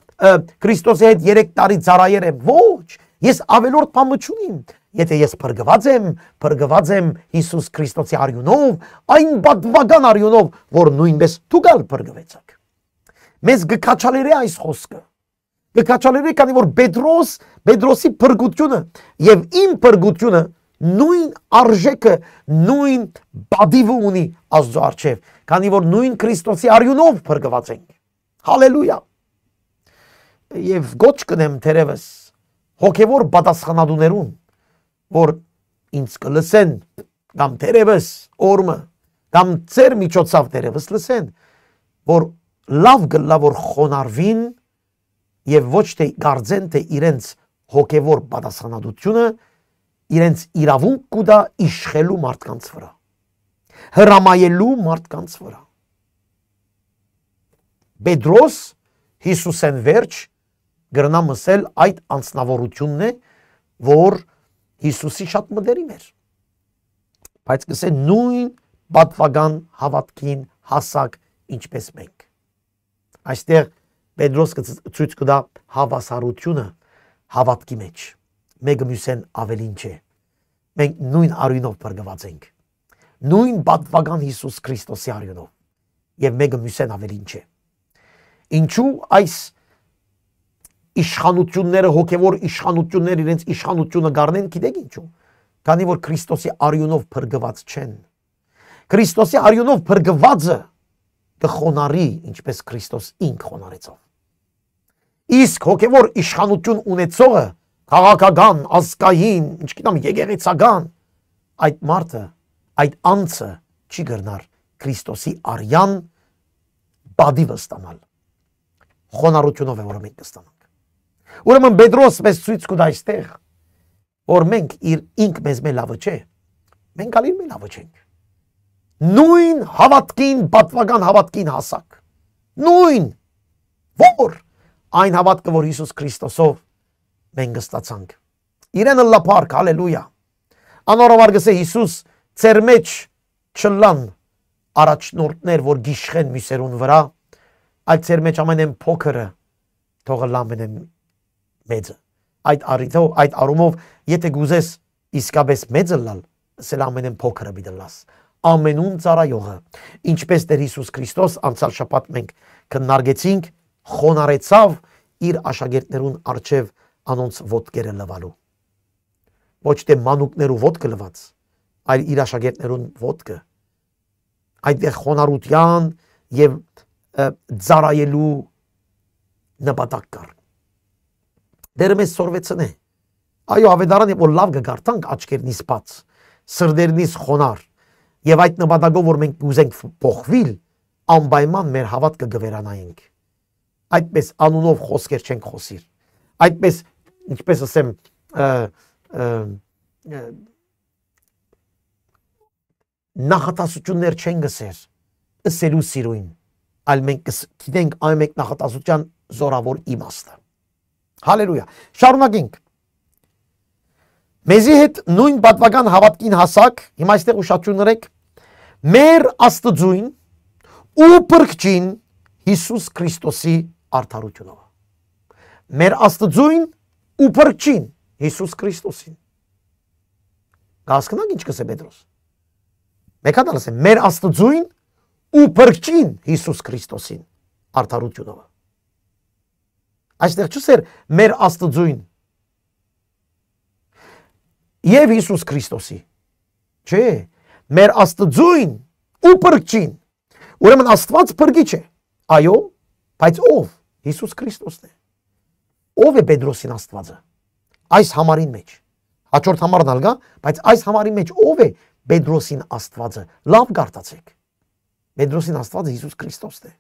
Քրիստոսի հետ 3 տարի ծառայել եմ, ոչ, ես ավելորդ բան չունիմ։ Եթե ես բրգված եմ Հիսուս Քրիստոսի արյունով, այն բադվական արյունով, որ նույնպես դուք ալ բրգվեցաք։ Մեզ գկաչալեր է այս խոսքը։ Գկաչալեր է, քանի որ Պետրոսի բրգությունը եւ իմ բրգությունը նույն արժեքը, նույն բադիվը ունի Աստծո առջև, քանի որ նույն Քրիստոսի արյունով բրգված ենք։ Հալելույա։ Եվ գոչ կնեմ թերևս հոգևոր պատասխանատուներուն, որ ինձ կլսեն, կամ թերևս օրմը, կամ ծեր միջոցով թերևս լսեն, որ լավ գլա որ խոնարհվին եւ ոչ թե գարձեն թե իրենց հոգևոր պատասխանատվությունը իրենց իրավունք կուտա իշխելու մարդկանց վրա, հրամայելու մարդկանց վրա։ Պետրոս Հիսուսեն վերջ գրնա մսել այդ անձնավորությունն է, որ Հիսուսի շատ մտերիմ էր։ Բայց կսե նույն պատվական հավատքին հասակ ինչպես մենք։ Այստեղ Պետրոս ցույց կտա հավասարությունը հավատքի մեջ։ Մեկը մյուսեն ավելին չէ։ Մենք նույն արյունով բրգված ենք։ Նույն պատվական Հիսուս Քրիստոսի արյունով։ Եվ մեկը մյուսեն ավելին չէ։ Ինչու այս իշխանությունները, հոգևոր իշխանությունները իրենց իշխանությունը գարնեն, գիտեք ինչու։ Քանի որ Քրիստոսի արյունով բրգված չեն։ Քրիստոսի արյունով բրգվածը կխոնարի, ինչպես Քրիստոս ինք խոնարեցավ։ Իսկ հոգևոր իշխանություն ունեցողը, քաղաքական, ազգային, ինչքան եկեղեցական, այդ մարդը, այդ անձը չի գրնար Քրիստոսի արյան բադիվը ստանալ։ Խոնարհությունով է որ մենք կստանանք։ Ուրեմն Պետրոս մեզ ցույց կտա այստեղ, որ մենք ինք մեզ լավը չէ, Մենք ալին մենք լավը չենք։ Նույն հավատքին, պատվական հավատքին հասակ։ Նույն, որ այն հավատքը, որ Հիսուս Քրիստոսով մենք ստացանք։ Իրեն լապարկ, հալելույա։ Անորոմար գսե Հիսուս ծեր մեջ չլան առաջնորդներ, որ գիշխեն մյուսերուն վրա, այդ ծեր մեջ ամենեն փոքրը թողը լամենեն մեծը։ Այդ արումով, եթե գուզես իսկապես մեծը լալ, սել ամենեն փոքրը բիդլաս։ Ամենուն ծարայողը, ինչպես Տեր Հիսուս Քրիստոս անցյալ շաբաթ մենք քննարկեցինք, խոնարեցավ իր աշակերտներուն առջև անոնց ոտքերը լվալու։ Ոչ թե մանուկներու ոտքը լված, այլ իր աշակերտներուն ոտքը։ Այդտեղ խոնարհության եւ ծարայելու նպատակ կար։ Դերը մեզ սորվեցնե։ Այո, ավետարանը որ լավ կգարտանք աչքերնից բաց, սրդերնից խոնար, եւ այդ նպատակով որ մենք ուզենք փոխվել, անպայման մեր հավատքը կվերանայինք։ Այդպես անունով խոսքեր չենք խոսիր։ Այդպես, ինչպես ասեմ, նախատասություններ չեն գսեր, ըսելու սիրույն, այլ մենք գիտենք այն մեկ նախատասության զորավոր իմաստը։ Հալելույա։ Շարունակենք։ Մեզի հետ նույն պատվական հավատքին հասակ, հիմա այստեղ ուշադրություն նրեք, մեր Աստծույն ու փրկչին Հիսուս Քրիստոսի արդարությունով։ Մեր Աստծույն ու փրկչին Հիսուս Քրիստոսին։ Հասկանաք ինչ կսե Պետրոս։ Մեկ հատ ասեմ, մեր Աստծույն ու փրկչին Հիսուս Քրիստոսին արդարությունով։ Այստեղ չսեր մեր Աստծույն եւ Հիսուս Քրիստոսի։ Չէ, մեր Աստծույն ու փրկչին։ Ուրեմն Աստված փրկիչ է։ Այո, բայց ով? Հիսուս Քրիստոսն է։ Ով է Պետրոսին Աստվածը։ Այս համարին մեջ։ Հաջորդ համարն ալգա, բայց այս համարի մեջ ով է Պետրոսին Աստվածը։ Լավ գարտացեք։ Պետրոսին Աստվածը Հիսուս Քրիստոսն է։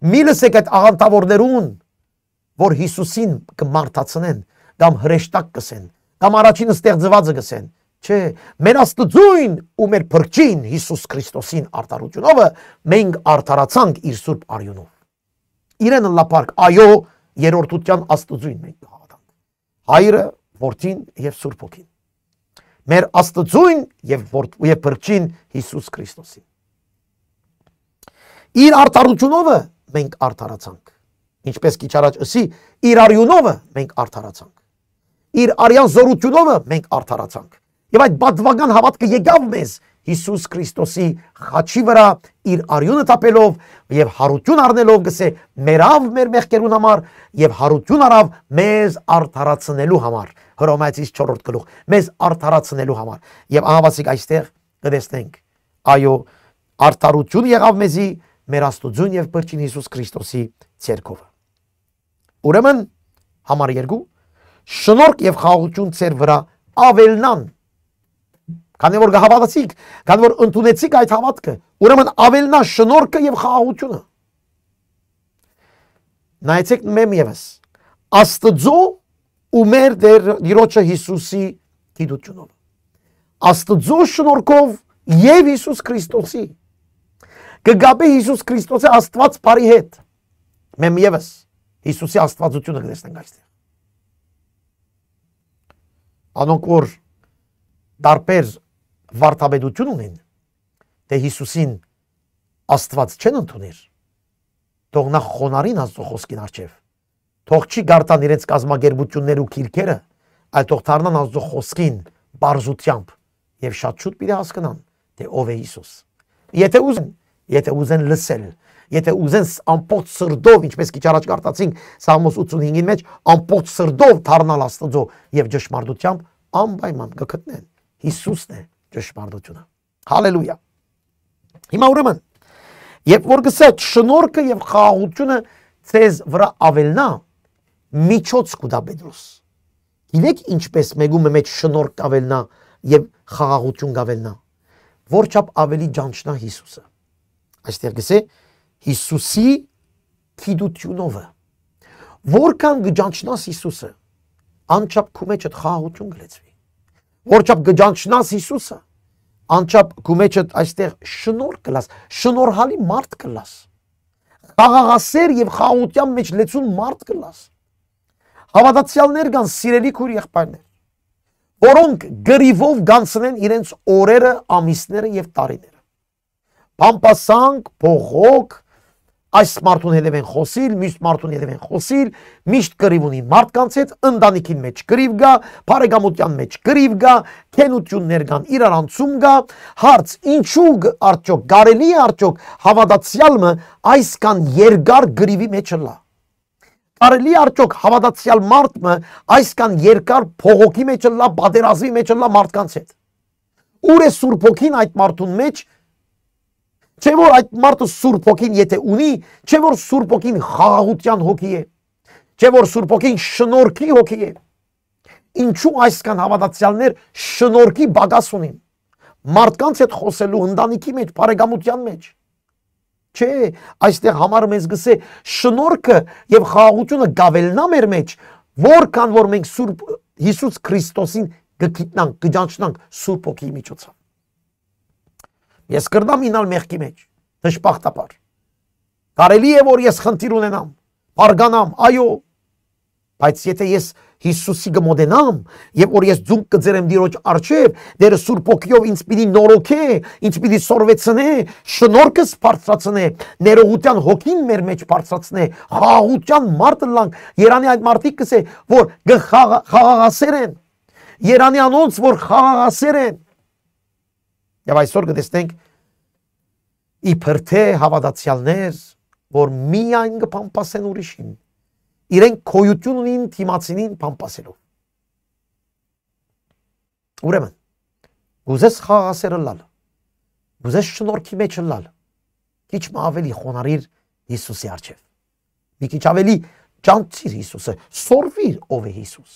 Միլս եք այդ աղանդավորներուն, որ Հիսուսին կմարթացնեն, կամ հրեշտակ կսեն, կամ առաջինը ստեղծվածը գսեն, չէ, մեր Աստծույն ու մեր փրկչին Հիսուս Քրիստոսին արդարությունովը մենք արդարացանք իր սուրբ արյունով։ Իրեն լապարկ, այո, երրորդության Աստծույն մենք հավատանք։ Հայրը, Որդին եւ Սուրբ Հոգին։ Մեր Աստծույն եւ փրկչին Հիսուս Քրիստոսին։ Իր արդարությունովը մենք արդարացանք։ Ինչպես քիչ առաջ ասի, իր արյունովը մենք արդարացանք։ Իր արյան զորությունովը մենք արդարացանք։ Եվ այդ բացվական հավատքը եկավ մեզ Հիսուս Քրիստոսի խաչի վրա իր արյունը տապելով եւ հարություն առնելով գսե մերավ մեր մեղքերուն համար եւ հարություն արավ մեզ արդարացնելու համար։ Հռոմեացիս 4-րդ գլուխ, մեզ արդարացնելու համար։ Եվ ահավասիկ այստեղ կտեսնենք, այո, արդարություն եղավ մեզի մեր Աստծուն եւ Փրկին Հիսուս Քրիստոսի ցերկով։ Ուրեմն համար 2 շնորհք եւ խաղաղություն ցեր վրա ավելնան։ Քանի որ գահավատացիք, քանի որ ընդունեցիք այդ հավատքը, ուրեմն ավելնա շնորհքը եւ խաղաղությունը։ Նայեցեք մեմ եւս Աստծո ու մեր Տիրոջը Հիսուսի գիտությունով։ Աստծո շնորհքով եւ Հիսուս Քրիստոսի կգաբե Հիսուս Քրիստոսի Աստված բարի հետ։ Մեմ եւս Հիսուսի աստվածությունը կտեսնենք այստեղ։ Անոնք որ դարբեր վարդապետություն ունեն, թե Հիսուսին Աստված չեն ընդուներ, թող նա խոնարհին Աստծո խոսքին առջև, թող չի գարտան իրենց կազմակերպություններ ու քիրքերը, այլ թող դառնան Աստծո խոսքին բարձությամբ եւ շատ շուտ պիտի հասկանան, թե ով է Հիսուս։ Եթե ուզեն լսել, եթե ուզեն ամբողջ սրտով, ինչպես քիչ առաջ կարտացինք Սաղմոս 85-ի մեջ, ամբողջ սրտով դառնալ Աստծո եւ ճշմարտությամբ, անպայման կգտնեն Հիսուսն է ճշմարտությունը։ Հալելույա։ Հիմա ուրեմն, երբ որ գսած շնորհքը եւ խաղաղությունը ցեզ վրա ավելնա, միջոց կուտա Պետրոս։ Գիտեք ինչպես մեգում մեջ շնորհք կավելնա եւ խաղաղություն կավելնա, որչափ ավելի ճանչնա Հիսուսը։ Այստեղ գսե Հիսուսի գիտությունով։ Որքան գճանչնաս Հիսուսը, անչափ քու մեջ այդ խաղաղություն գլեցվի։ Որչափ գճանչնաս Հիսուսը, անչափ քու մեջդ այստեղ շնորհ կլաս, շնորհալի մարդ կլաս, խաղաղասեր եւ խաղաղության մեջ լեցուն մարդ կլաս։ Հավատացյալներ կան, սիրելի քույր եղբայրներ, որոնք գրիվով գանցնեն իրենց օրերը, ամիսները եւ տարիները։ Պամպասանք, փողոք, այս մարդուն հետև են խոսիլ, մյուս մարդուն հետև են խոսիլ, միշտ կռիվ ունի մարդկանց հետ, ընտանիքի մեջ կռիվ գա, բարեկամության մեջ կռիվ գա, քենություններ կան, իրարանցում կա, հարց ինչու արդյոք կարելի է արդյոք հավատացյալը այսքան երկար կռիվի մեջ լա։ Կարելի է արդյոք հավատացյալ մարդը այսքան երկար փողոքի մեջ լա, պատերազմի մեջ լա մարդկանց հետ։ Ուր է Սուրբ Հոգին այդ մարդուն մեջ։ Չէ որ այդ մարդը Սուրբ Հոգին եթե ունի, չէ որ Սուրբ Հոգին խաղաղության հոգի է, չէ որ Սուրբ Հոգին շնորհքի հոգի է։ Ինչու այսքան հավատացյալներ շնորհքի բագաս ունին։ Մարդկանց հետ խոսելու ընտանիքի մեջ, բարեկամության մեջ։ Չէ, այստեղ համար մեզ գսե շնորհքը եւ խաղաղությունը գավելնա մեր մեջ, որքան որ մենք Սուրբ Հիսուս Քրիստոսին գտնանք, գճանչնանք Սուրբ Հոգիի միջոցով։ Ես կրնամ ինալ մեղքի մեջ, դժբախտաբար։ Կարելի է որ ես խնդիր ունենամ, բարգանամ, այո, բայց եթե ես Հիսուսի գմոդենամ եւ որ ես ձուն կձերեմ Տիրոջ առջև, դերը Սուրբ Հոգիով ինձ պիտի նորոգե, ինձ պիտի սորվեցնե, շնորհքս բարձրացնե, ներողության հոգին մեր մեջ բարձրացնե, խաղաղության մարդը լանք, Երանի այդ մարդիկ կսե, որ խաղաղասեր են, Երանի անոնց որ խաղաղասեր են։ Եվ այսօր կտեսնենք իբր թե հավատացյալներ, որ միայն կփամփասեն ուրիշին, իրենք քոյություն ունին թիմացինին փամփասելով։ Ուրեմն, ուզես խաղաղասեր լալ, ուզես շնորհքի մեջ լալ, քիչ ավելի խոնարհիր Հիսուսի առջև։ Մի քիչ ավելի ճանչիր Հիսուսը, սորվիր ով է Հիսուս։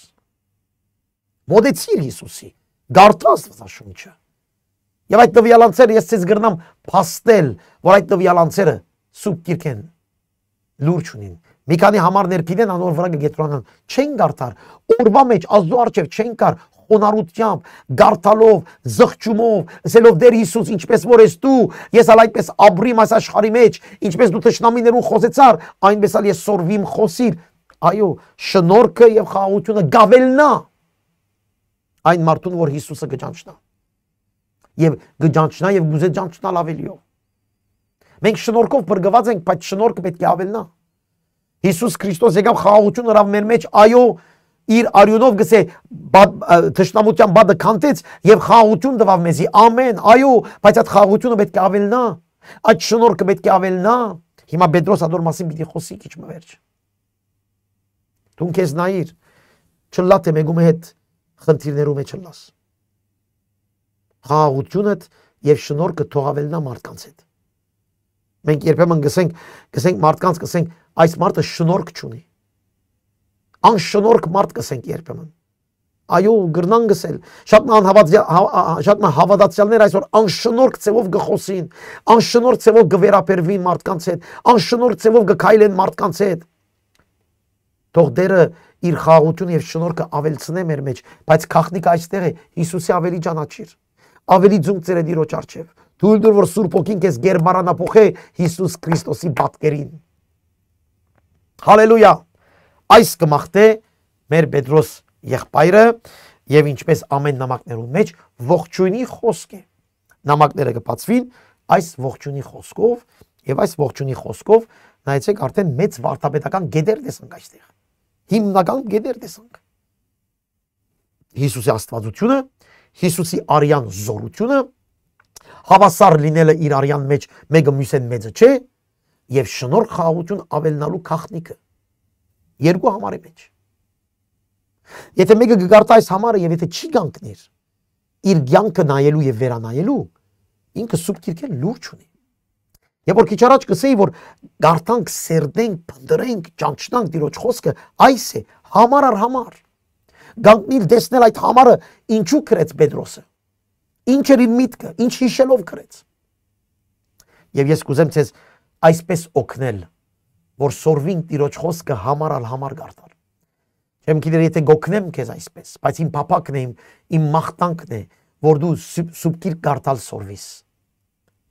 Մոդեցիր Հիսուսի, գարտաս Աստվածաշունչը։ Եվ այդ տվյալ անձերը ես ցեզ գրնամ փաստել, որ այդ տվյալ անձերը սուրբ գիրքեն լուրջ ունին։ Մի քանի համարներ գիտեն անոր վրա գետրոնան, չեն գարտար, օրվա մեջ ազդու առջև չեն կար խոնարհությամբ, գարտալով, զղջումով, ասելով դեր Հիսուս, ինչպես որ ես դու, ես ալ այդպես ապրիմ այս աշխարհի մեջ, ինչպես դու թշնամիներուն խոսեցար, այնպես ալ ես սորվիմ խոսիր։ Այո, շնորհքը եւ խաղաղությունը գավելնա այն մարդուն, որ Հիսուսը գճանչնա։ Եվ գճանչնա եւ գուզե ճանչնալ ավելիով։ Մենք շնորհքով բրգված ենք, բայց շնորհքը պետք է ավելնա։ Հիսուս Քրիստոս եկավ խաղաղություն հրավ մեր մեջ, այո, իր արյունով գսե թշնամության բադը քանտեց եւ խաղաղություն տվավ մեզի, ամեն, այո, բայց այդ խաղաղությունը պետք է ավելնա, այդ շնորհքը պետք է ավելնա։ Հիմա Պետրոս ադոր մասին պիտի խոսի քիչ մը վերջ։ Դու քեզ նայիր, չլա թե մեգում հետ խնդիրներում է չլաս։ Խաղաղությունդ եւ շնորհքը թող ավելնա մարդկանց հետ։ Մենք երբեմն գսենք մարդկանց գսենք այս մարդը շնորհք չունի։ Անշնորհք մարդ գսենք երբեմն։ Այո, գրնան գսել։ Շատ հավատացյալներ այսօր անշնորհք ցևով գխոսին, անշնորհք ցևով գվերապերվին մարդկանց հետ, անշնորհք ցևով գքայլեն մարդկանց հետ։ Թող դերը իր խաղաղությունը եւ շնորհքը ավելցնե մեր մեջ, բայց քաղտնիկը այստեղ է Հիսուսի ավելի ճանաչիր, ավելի ձունկ ծեր Տիրոջ առջև։ Թույլ տուր որ Սուրբ Հոգին քեզ գերբարանափոխե Հիսուս Քրիստոսի պատկերին։ Հալելույա։ Այս կմաղթե մեր Պետրոս եղբայրը եւ ինչպես ամեն նամակներում մեջ ողջույնի խոսք է։ Նամակները կբացվին այս ողջույնի խոսքով եւ այս ողջույնի խոսքով նայեցեք արդեն մեծ վարդապետական գեդեր տեսանք այստեղ։ Հիմնական գեդեր տեսանք։ Հիսուսի աստվածությունը, Հիսուսի արյան զորությունը, հավասար լինելը իր արյան մեջ մեկը մյուսեն մեծը չէ եւ շնորհ խաղաղություն ավելնալու քաղտնիկը երկու համարի մեջ։ Եթե մեկը գարտա այս համարը եւ եթե չի գանկներ իր ցանկը նայելու եւ վերանայելու, ինքը սուրբ գիրքեն լուրջ ունի։ Եվ որ քիչ առաջ կսեի որ գարտանք, սերդենք, փնդրենք, ճանչնանք Տիրոջ խոսքը, այս է համար առ համար։ Գանկնիլ տեսնել այդ համարը ինչու քրեց Պետրոսը։ Ինչ էր իր միտքը, ինչ հիշելով քրեց։ Եվ ես կուզեմ ցեզ այսպես օգնել, որ սորվին Տիրոջ խոսքը համար առ համար գարտալ։ Չեմ գիտեր եթե գոքնեմ քեզ այսպես, բայց իմ փափակն է, իմ մաղթանքն է, որ դու սուբկիր կարդալ սորվիս։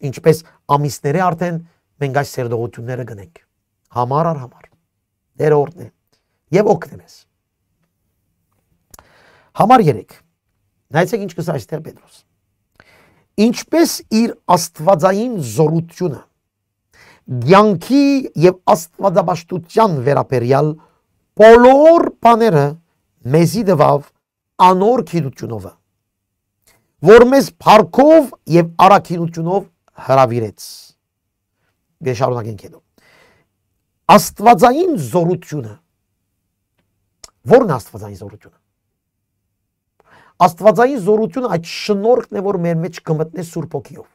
Ինչպես ամիսները արդեն մենք այս սերդողությունները գնենք։ Համար առ համար։ Տերը օրհնե եւ օգնե մեզ։ Համար 3։ Նայեցեք ինչ կսա այստեղ Պետրոս։ Ինչպես իր աստվածային զորությունը ցանկի եւ աստվածաբաշխության վերաբերյալ բոլոր բաները մեզի դվավ անոր գիտությունով, որ մեզ փառքով եւ առաքինությունով հրավիրեց։ Գեշարունակենք հետո։ Աստվածային զորությունը։ Որն է աստվածային զորությունը։ Աստվածային զորությունը այդ շնորհքն է, որ մեր մեջ կմտնի Սուրբ Հոգիով։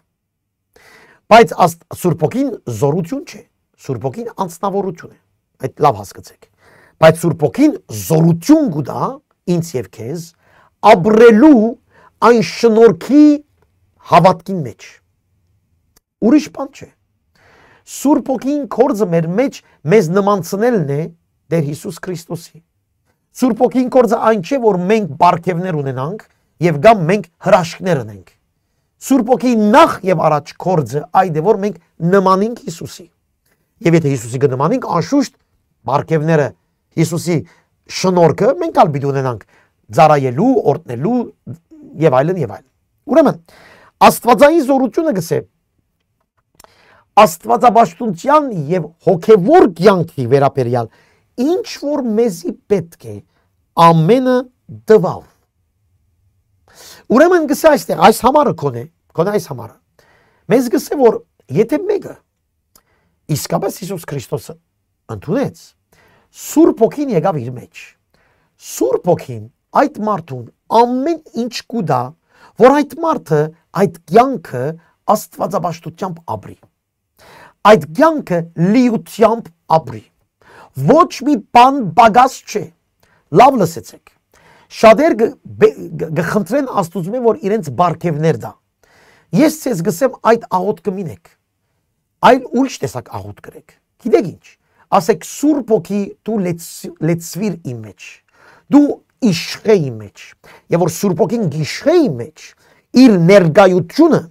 Բայց Սուրբ Հոգին զորություն չէ, Սուրբ Հոգին անձնավորություն է։ Այդ լավ հասկացեք։ Բայց Սուրբ Հոգին զորություն կտա ինձ եւ քեզ ապրելու այն շնորհքի հավատքին մեջ։ Ուրիշ բան չէ։ Սուրբ Հոգին կորձը մեր մեջ մեզ նմանցնելն է Տեր Հիսուս Քրիստոսի։ Սուրբ Հոգին կորձը այն չէ, որ մենք բարգևներ ունենանք եւ գամ մենք հրաշքներ ունենք։ Սուրբ Հոգի նախ եւ առաջ կորձը այդ է, որ մենք նմանենք Հիսուսի։ Եվ եթե Հիսուսի կնմանենք, անշուշտ բարգևները Հիսուսի շնորհքը մենք ալ պիտի ունենանք ծառայելու, օրհնելու եւ այլն եւ այլն։ Ուրեմն աստվածային զորությունը գսե աստվածաբաշխության եւ հոգեվոր կյանքի վերաբերյալ ինչ որ մեզի պետք է ամենը դվավ։ Ուրեմն գսե այստեղ այս համարը կոնե այս համարը մեզ գսե որ եթե մեկը իսկապես Հիսուս Քրիստոսը ընդունեց Սուրբ Հոգին եկավ իր մեջ։ Սուրբ Հոգին այդ մարդուն ամեն ինչ կուտա, որ այդ մարդը այդ կյանքը աստվածաբաշխությամբ ապրի։ Այդ կյանքը լիությամբ ապրի։ Ոչ մի բան բագաս չէ։ Լավ լսեցեք։ Շատեր գխնդրեն Աստծուն, որ իրենց բարգևներ դա։ Ես ցեզ գսեմ այդ աղոթքը մինեք։ Այլ ուրիշ տեսակ աղոթ գրեք։ Գիտեք ինչ։ Ասեք Սուրբ Հոգի դու լեցվիր իմ մեջ։ Դու իշխե իմ մեջ։ Եվ որ Սուրբ Հոգին գիշխե իմ մեջ, իր ներկայությունը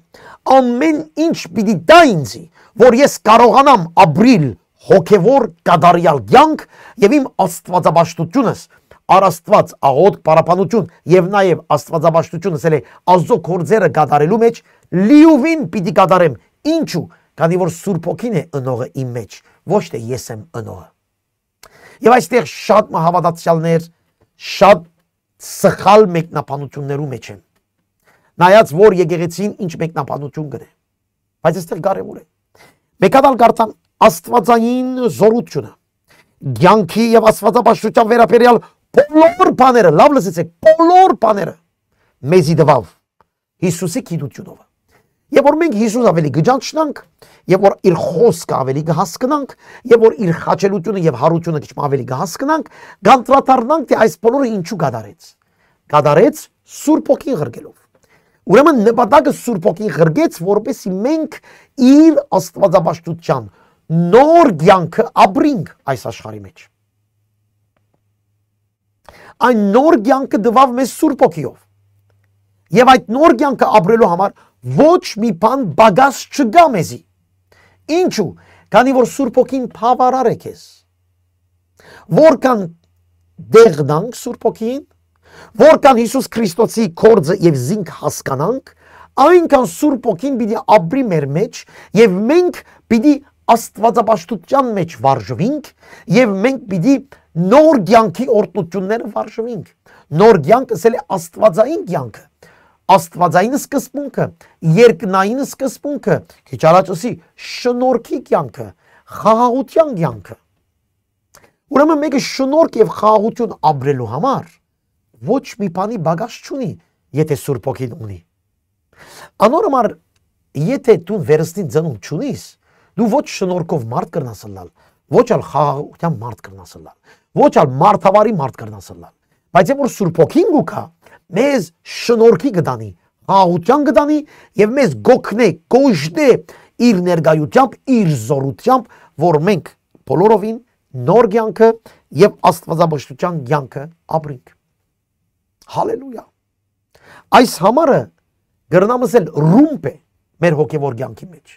ամեն ինչ պիտի տա ինձի, որ ես կարողանամ ապրիլ հոգևոր կատարյալ կյանք եւ իմ աստվածաբաշխությունս առաստված աղոթք պարապանություն եւ նաեւ աստվածաբաշխությունս էլ է Աստծո գործերը կատարելու մեջ լիովին պիտի կատարեմ։ Ինչու՞։ Քանի որ Սուրբ Հոգին է ընողը իմ մեջ, ոչ թե ես եմ ընողը։ Եվ այստեղ շատ հավատացյալներ շատ սխալ մեկնաբանություններու մեջ են։ Նայած որ եկեղեցին ինչ մեկնաբանություն կրե։ Բայց այստեղ կարևոր է։ Մեկադալ կարդամ աստվածային զորությունը, կյանքի եւ աստվածաբաշխության վերաբերյալ բոլոր բաները, լավ լսեցեք, բոլոր բաները մեզի դվավ Հիսուսի գիտությունով։ Եվ որ մենք Հիսուս ավելի գճանչնանք, եւ որ իր խոսքը ավելի կհասկանանք, եւ որ իր խաչելությունը եւ հարությունը քիչ ավելի կհասկանանք, գանտրատարնանք թե այս բոլորը ինչու կատարեց։ Կատարեց Սուրբ Հոգին ղրգելով։ Ուրեմն նպատակը Սուրբ Հոգին ղրգեց, որպեսզի մենք իր աստվածաբաշխության նոր կյանքը ապրենք այս աշխարհի մեջ։ Այն նոր կյանքը դվավ մեզ Սուրբ Հոգիով։ Եվ այդ նոր կյանքը ապրելու համար ոչ մի բան բագաս չկա մեզի։ Ինչու՞։ Քանի որ Սուրբ Հոգին բավարար է քեզ։ Որքան դեղնանք Սուրբ Հոգին, որքան Հիսուս Քրիստոսի կորձը եւ զինք հասկանանք, այնքան Սուրբ Հոգին պիտի ապրի մեր մեջ եւ մենք պիտի աստվածաբաշխության մեջ վարժվենք եւ մենք պիտի նոր կյանքի օրհնությունները վարժվենք։ Նոր կյանքը ասել է աստվածային կյանքը։ Աստվածային սկզբունքը, երկնային սկզբունքը, քիչ առաջ ասի շնորհքի կյանքը, խաղաղության կյանքը։ Ուրեմն մեկը շնորհք եւ խաղաղություն ապրելու համար ոչ մի բանի բագաշ չունի, եթե Սուրբ Հոգին ունի։ Անորմար եթե դու վերստին ծնում չունիս, դու ոչ շնորհքով մարդ կրնաս լալ, ոչ ալ խաղաղության մարդ կրնաս լալ, ոչ ալ մարդավարի մարդ կրնաս լալ։ Բայց եթե որ Սուրբ Հոգին գուքա, մեզ շնորհքի կդանի, խաղաղության կդանի եւ մեզ գոքնե, կոժդե իր ներկայությամբ, իր զորությամբ, որ մենք բոլորովին նոր կյանքը եւ աստվածաբաշխության կյանքը ապրենք։ Հալելույա։ Այս համարը գրնամսել ռումպ է մեր հոգևոր կյանքի մեջ։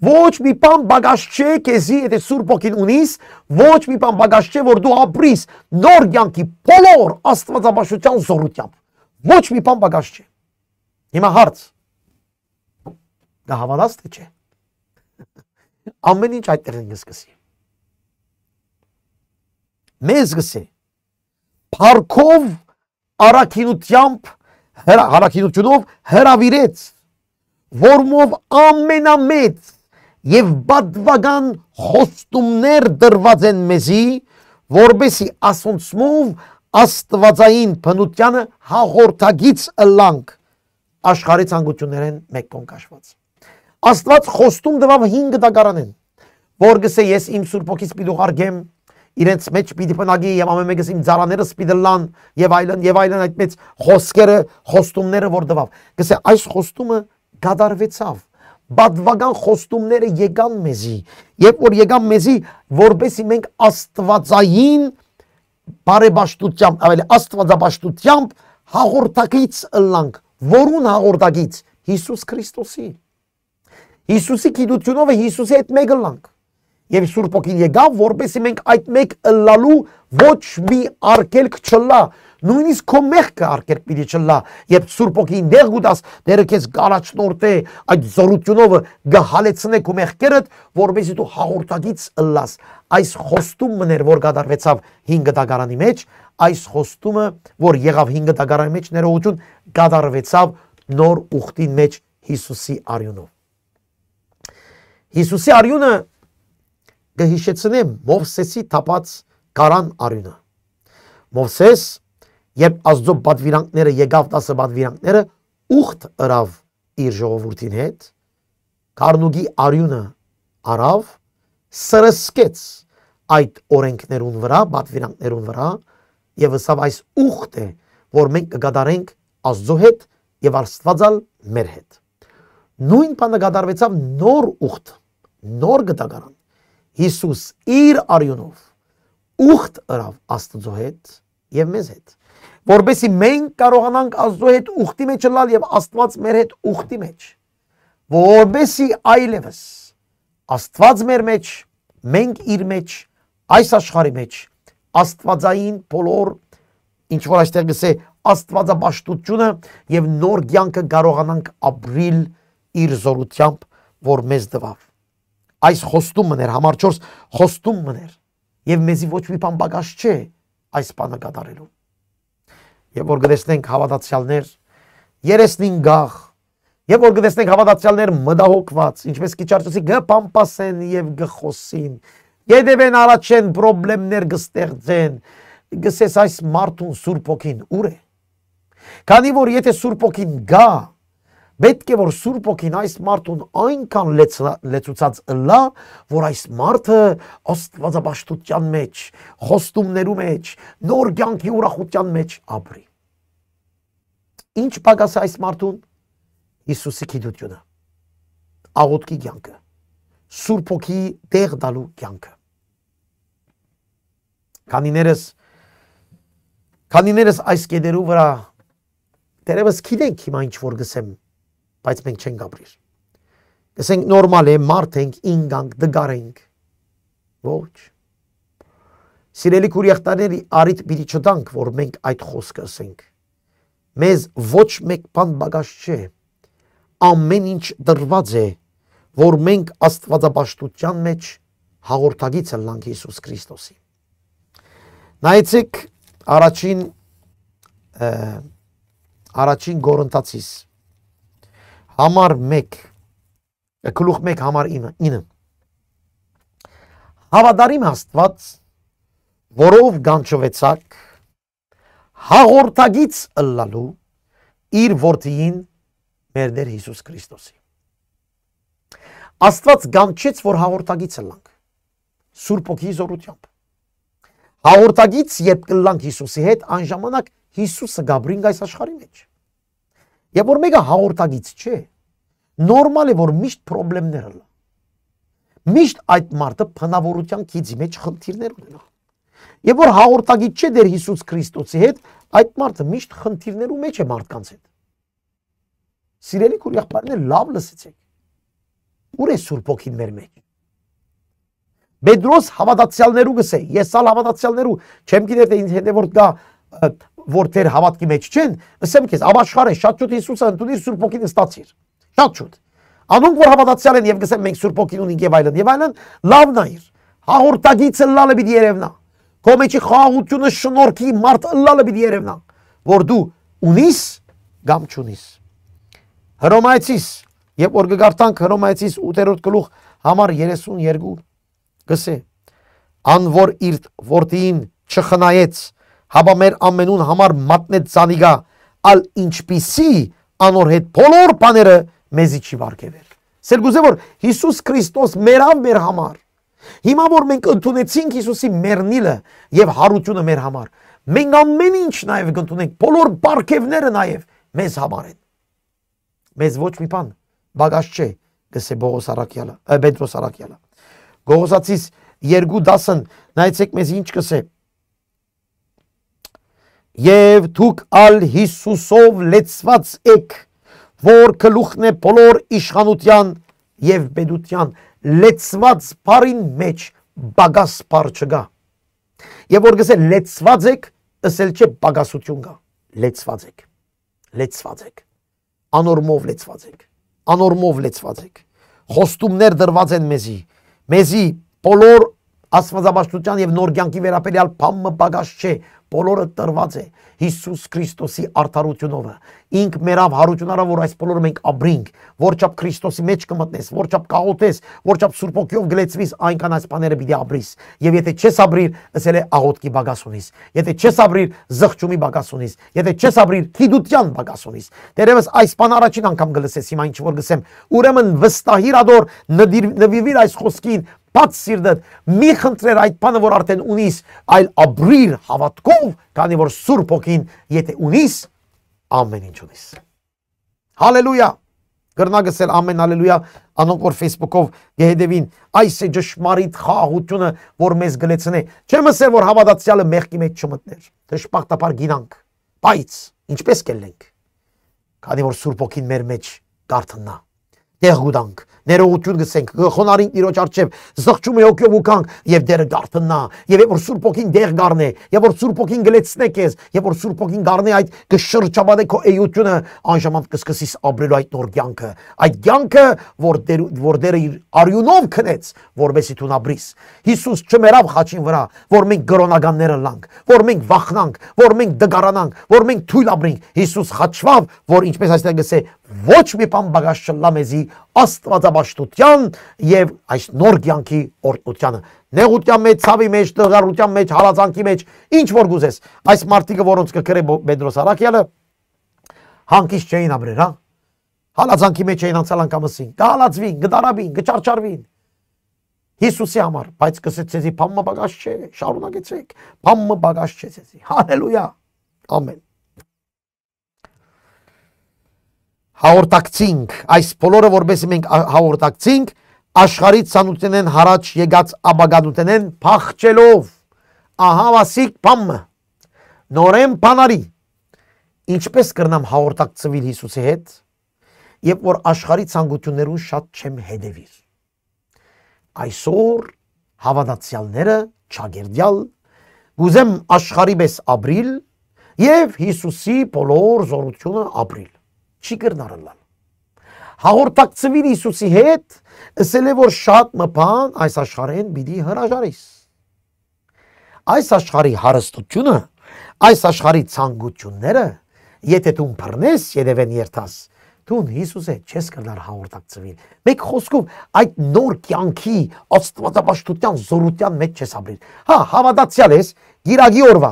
Ոչ մի բան բագաշ չէ քեզի եթե Սուրբ Ոգին ունիս, ոչ մի բան բագաշ չէ որ դու ապրիս նոր կյանքի բոլոր աստվածաբաշխության զորությամբ։ Ոչ մի բան բագաշ չէ։ Հիմա հարց։ Դա հավատաս թե չէ։ Ամեն ինչ այդտեղ են սկսի։ Մեզ գսե փառքով առաքինությունով հրավիրեց, որմով ամենամեծ եւ բադվական խոստումներ դրված են մեզի, որբեսի ասոնցմով աստվածային բնությանը հաղորդագից ըլլանք աշխարհի ցանկություններեն մեկ կողմ կաշված։ Աստված խոստում տվավ 5 դագարանեն, որ գսե ես իմ Սուրբ Ոգիս պիտի ուղարկեմ, իրենց մեջ պիտի բնագի եւ ամեն մեկս իմ ծառաներս պիտի լան եւ այլն այդ մեծ խոսքերը, խոստումները որ տվավ։ Գսե այս խոստումը գադարվեցավ։ Բադվական խոստումները եկան մեզի, երբ որ եկան մեզի, որբեսի մենք աստվածային բարեբաշխությամբ, ավելի աստվածաբաշխությամբ հաղորդակից ըլլանք, որուն հաղորդակից Հիսուս Քրիստոսի։ Հիսուսի գիտությունով Հիսուսի հետ մեկ ըլլանք։ Եվ Սուրբ Ոգին եկավ, որբեսի մենք այդ մեկ ըլլալու ոչ մի արգելք չլա, նույնիսկ քո մեղքը արգելք պիտի չլա, երբ Սուրբ Ոգին դեղ գուտաս, դերը քեզ գալաչնորդ է այդ զորությունով գահալեցնե քո մեղքերդ, որբեսի դու հաղորդակից ըլլաս։ Այս խոստումն էր, որ գդարվեցավ 5 դագարանի մեջ, այս խոստումը, որ եղավ 5 դագարանի մեջ ներողություն, գդարվեցավ նոր ուխտին մեջ Հիսուսի արյունով։ Հիսուսի արյունը գհիշեցնեմ Մովսեսի թափած կարան արյունը։ Մովսես, երբ Աստծո պատվիրանքները եկավ 10 պատվիրանքները, ուխտ ըրավ իր ժողովրդին հետ, Կարնուգի արյունը արավ, սրսկեց այդ օրենքներուն վրա, պատվիրանքներուն վրա, եւ ասավ այս ուխտ է, որ մենք կգադարենք Աստծո հետ եւ Աստվածալ մեր հետ։ Նույն բանը գադարվեցավ նոր ուխտ, նոր գտագարան։ Հիսուս իր արյունով ուխտ ըրավ Աստծո հետ եւ մեզ հետ, որբեսի մենք կարողանանք Աստծո հետ ուխտի մեջ լալ եւ Աստված մեր հետ ուխտի մեջ, որբեսի այլևս Աստված մեր մեջ, մենք իր մեջ, այս աշխարհի մեջ աստվածային բոլոր ինչ որ այստեղ գսե աստվածաբաշխությունը եւ նոր կյանքը կարողանանք ապրիլ իր զորությամբ, որ մեզ տվավ։ Այս խոստումն էր, համար 4 խոստումն էր, եւ մեզի ոչ մի բան բագաշ չէ այս բանը կատարելու։ Եվ որ գտեսնենք հավատացյալներ 35 գաղ, եւ որ գտեսնենք հավատացյալներ մտահոգված, ինչպես քիչարծի գպամպասեն եւ գխոսին, Եդևեն առաջեն պրոբլեմներ գստեղծեն, գսես այս մարդուն Սուրբ Ոգին ուր է։ Քանի որ եթե Սուրբ Ոգին գա, պետք է որ Սուրբ Ոգին այս մարդուն այնքան լեցուցած ըլլա, որ այս մարդը աստվածաբաշխության մեջ, խոստումներու մեջ, նոր կյանքի ուրախության մեջ ապրի։ Ինչ պակաս է այս մարդուն։ Հիսուսի գիտությունը, աղոթքի կյանքը, Սուրբ Ոգի տեղ տալու կյանքը։ Քանիներս այս կետերու վրա դերևս գիտենք հիմա ինչ որ գսեմ, բայց մենք չենք ապրիր։ Գսենք նորմալ է, մարդ ենք, ինգանք, դգարենք։ Ոչ։ Սիրելի քուրիախտաների արիտ պիտի չտանք, որ մենք այդ խոսքը ասենք։ Մեզ ոչ մեկ բան բագաշ չէ։ Ամեն ինչ դրված է, որ մենք աստվածաբաշխության մեջ հաղորդագից ըլլանք Հիսուս Քրիստոսի։ Նայեցեք առաջին Կորինթացիս համար 1 գլուխ 1 համար 9 Հավատարիմ Աստված, որով գանչվեցաք հաղորդագից ըլլալու իր որդիին մեր Տեր Հիսուս Քրիստոսի։ Աստված գանչեց, որ հաղորդագից ըլլանք Սուրբ Ոգի զորությամբ։ Հաղորդագից երբ կլանք Հիսուսի հետ, այն ժամանակ Հիսուսը գաբրինք այս աշխարհի մեջ։ Եվ որ մեկը հաղորդագից չէ, նորմալ է որ միշտ պրոբլեմներ լա։ Միշտ այդ մարդը փնավորության քիծի մեջ խնդիրներ ունենա։ Եվ որ հաղորդագիծ չէ դեր Հիսուս Քրիստոսի հետ, այդ մարդը միշտ խնդիրներու մեջ է մարդկանց հետ։ Սիրելի քույր եղբայրներ, լավ լսեցեք։ Ուր է Սուրբ Հոգին մեր մեջ։ Պետրոս հավատացյալներու գսե, ես ալ հավատացյալներու, չեմ գիտեր թե ինձ հետևորդ գա, որ թեր հավատքի մեջ չեն, ասեմ քեզ, ապաշխար է, շատ շուտ Հիսուսը ընդունիր Սուրբ Հոգին ստացիր։ Շատ շուտ։ Անոնք որ հավատացյալ են եւ գսեմ մենք Սուրբ Հոգին ունենք եւ այլն, լավ նայր։ Հաղորդագիծը լալը պիտի երևնա։ Քո մեջի խաղաղությունը շնորհքի մարդ լալը պիտի երևնա, որ դու ունիս կամ չունիս։ Հռոմայեցիս, երբ որ գարտանք Հռոմայեցիս 8-րդ գլուխ համար 32 գսե, ան որ իր որդին չխնայեց, հաբա մեր ամենուն համար մատնեց զանիգա, ալ ինչպիսի անոր հետ բոլոր բաները մեզի չի վարկեվել։ Սերգուզե որ Հիսուս Քրիստոս մերավ մեր համար։ Հիմա որ մենք ընդունեցինք Հիսուսի մեռնիլը եւ հարությունը մեր համար, մենք ամեն ինչ նաեւ կընդունենք, բոլոր բարգեւները նաեւ մեզ համար են։ Մեզ ոչ մի բան բագաշ չէ, գսե Բողոս Արաքյալը, Պետրոս Արաքյալը։ Գողոսացիս 2:10 նայեցեք մեզ ինչ կսե։ Եվ դուք ալ Հիսուսով լեցված եք, որ գլուխն է բոլոր իշխանության եւ պետության, լեցված բարին մեջ բագաս բար չգա։ Եվ որ գսե լեցված եք, ըսել չէ բագասություն գա, լեցված եք, լեցված եք, անորմով լեցված եք, անորմով լեցված եք, խոստումներ դրված են մեզի բոլոր աստվածաբաշխության եւ նոր կյանքի վերաբերյալ բամը բագաշ չէ, բոլորը տրված է Հիսուս Քրիստոսի արդարությունով։ Ինք մերավ հարությունարա, որ այս բոլորը մենք ապրենք, որչափ Քրիստոսի մեջ կմտնես, որչափ կաղոթես, որչափ Սուրբ Հոգիով գլեցվիս, այնքան այս բաները պիտի ապրիս։ Եվ եթե չես ապրիր, ասել է աղոթքի բագաս ունիս։ Եթե չես ապրիր, զղջումի բագաս ունիս։ Եթե չես ապրիր, քիդության բագաս ունիս։ Դերևս այս բանը առաջին անգամ գլսես, հիմա ինչ որ գսեմ, ուրեմն վստահիր ադոր, նվիրվիր այս խոսքին, բաց սիրտդ, մի խնդրեր այդ բանը, որ արդեն ունիս, այլ ապրիր հավատքով, քանի որ Սուրբ Հոգին եթե ունիս, ամեն ինչ ունիս։ Հալելույա։ Գրնագսել ամեն հալելույա, անոնք որ Facebook-ով գեհդևին, այս է ճշմարիտ խաղաղությունը, որ մեզ գլեցնե։ Չեմ ասել, որ հավատացյալը մեղքի մեջ չմտներ, դժբախտաբար գինանք, բայց ինչպես կելնենք, քանի որ Սուրբ Հոգին մեր մեջ գարթնա, դեղ գուտանք, ներողություն գսենք, խոնարհին Տիրոջ առջև, զղջում է հոգով ու կանք եւ դերը գարթնա, եւ որ Սուրբ Հոգին դեղ գառնե, եւ որ Սուրբ Հոգին գլեցնե քեզ, եւ որ Սուրբ Հոգին գառնե այդ կշրջաբադե քո էությունը, անժամանտ կսկսես ապրելու այդ նոր կյանքը, այդ կյանքը, որ դերը իր արյունով քնեց, որովհետեւ դու ապրիս։ Հիսուս չմերավ խաչին վրա, որ մենք գրոնականները լանք, որ մենք վախնանք, որ մենք դգարանանք, որ մենք թույլ ապրենք։ Հիսուս խաչվավ, որ ինչպես այստեղ գսե, ոչ մի բան բագաշ չլա մեզի աստվածաբաշխության եւ այս նոր կյանքի օրհնությանը։ Նեղության մեջ, ցավի մեջ, դժգարության մեջ, հալածանքի մեջ, ինչ որ գուզես։ Այս մարդիկը, որոնց կգրե Պետրոս Արաքյալը, հանկիստ չէին ապրել, հա։ Հալածանքի մեջ էին անցալ անգամսին, կհալածվին, կդարաբին, կճարճարվին։ Հիսուսի համար, բայց կսեց ցեզի բամը բագաշ չէ, շարունակեցեք, բամը բագաշ չէ ցեզի։ Հալելույա։ Ամեն։ Հաղորդակցինք, այս բոլորը որբեսի մենք հաղորդակցինք, աշխարհից ցանուտենեն հարաճ եկած աբագանուտենեն փախչելով, ահա վասիկ բամը, նորեն բանարի, ինչպես կրնամ հաղորդակցվել Հիսուսի հետ, երբ որ աշխարհի ցանկություններուն շատ չեմ հետևիր։ Այսօր հավատացյալները չագերդյալ, գուզեմ աշխարհի պես ապրիլ եւ Հիսուսի բոլոր զորությունը ապրիլ։ Չի կրնարըլալ։ Հաղորդակցվիր Հիսուսի հետ, ասել է, որ շատ մպան այս աշխարհեն պիտի հրաժարիս։ Այս աշխարհի հարստությունը, այս աշխարհի ցանկությունները, եթե դու բռնես երևեն երթաս, դու Հիսուս հետ չես կրնար հաղորդակցվիր։ Մեկ խոսքով այդ նոր կյանքի աստվածաբաշխության զորության մեջ չես ապրիր։ Հա, հավատացյալ ես, գիրագի օրվա,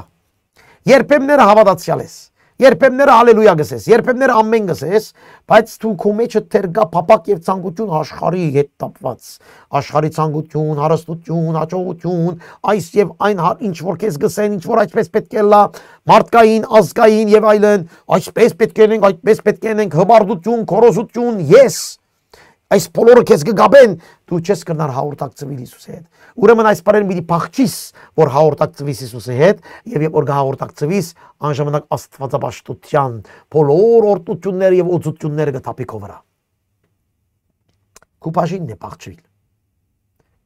երբեմները հավատացյալ ես, երբեմները հալելույա գսես, երբեմները ամեն գսես, բայց դու քո մեջը թերգա փապակ եւ ցանկություն աշխարհի հետ տապված, աշխարհի ցանկություն, հարստություն, հաջողություն, այս եւ այն ինչ որ քեզ գսեն, ինչ որ այսպես պետք է լա, մարդկային, ազգային եւ այլն, այսպես պետք է լինենք, այդպես պետք է լինենք, հբարդություն, քորոզություն, ես այս բոլորը քեզ կգաբեն, դու չես կրնար հաղորդակցվել Հիսուսի հետ։ Ուրեմն այս բառերը մի փախչիս, որ հաղորդակցվես Հիսուսի հետ, եւ երբ որ հաղորդակցվես, անժամանակ աստվածապաշտության բոլոր օրտությունները եւ օծությունները կթափի քո վրա։ Քո բաժինն է փախչվել։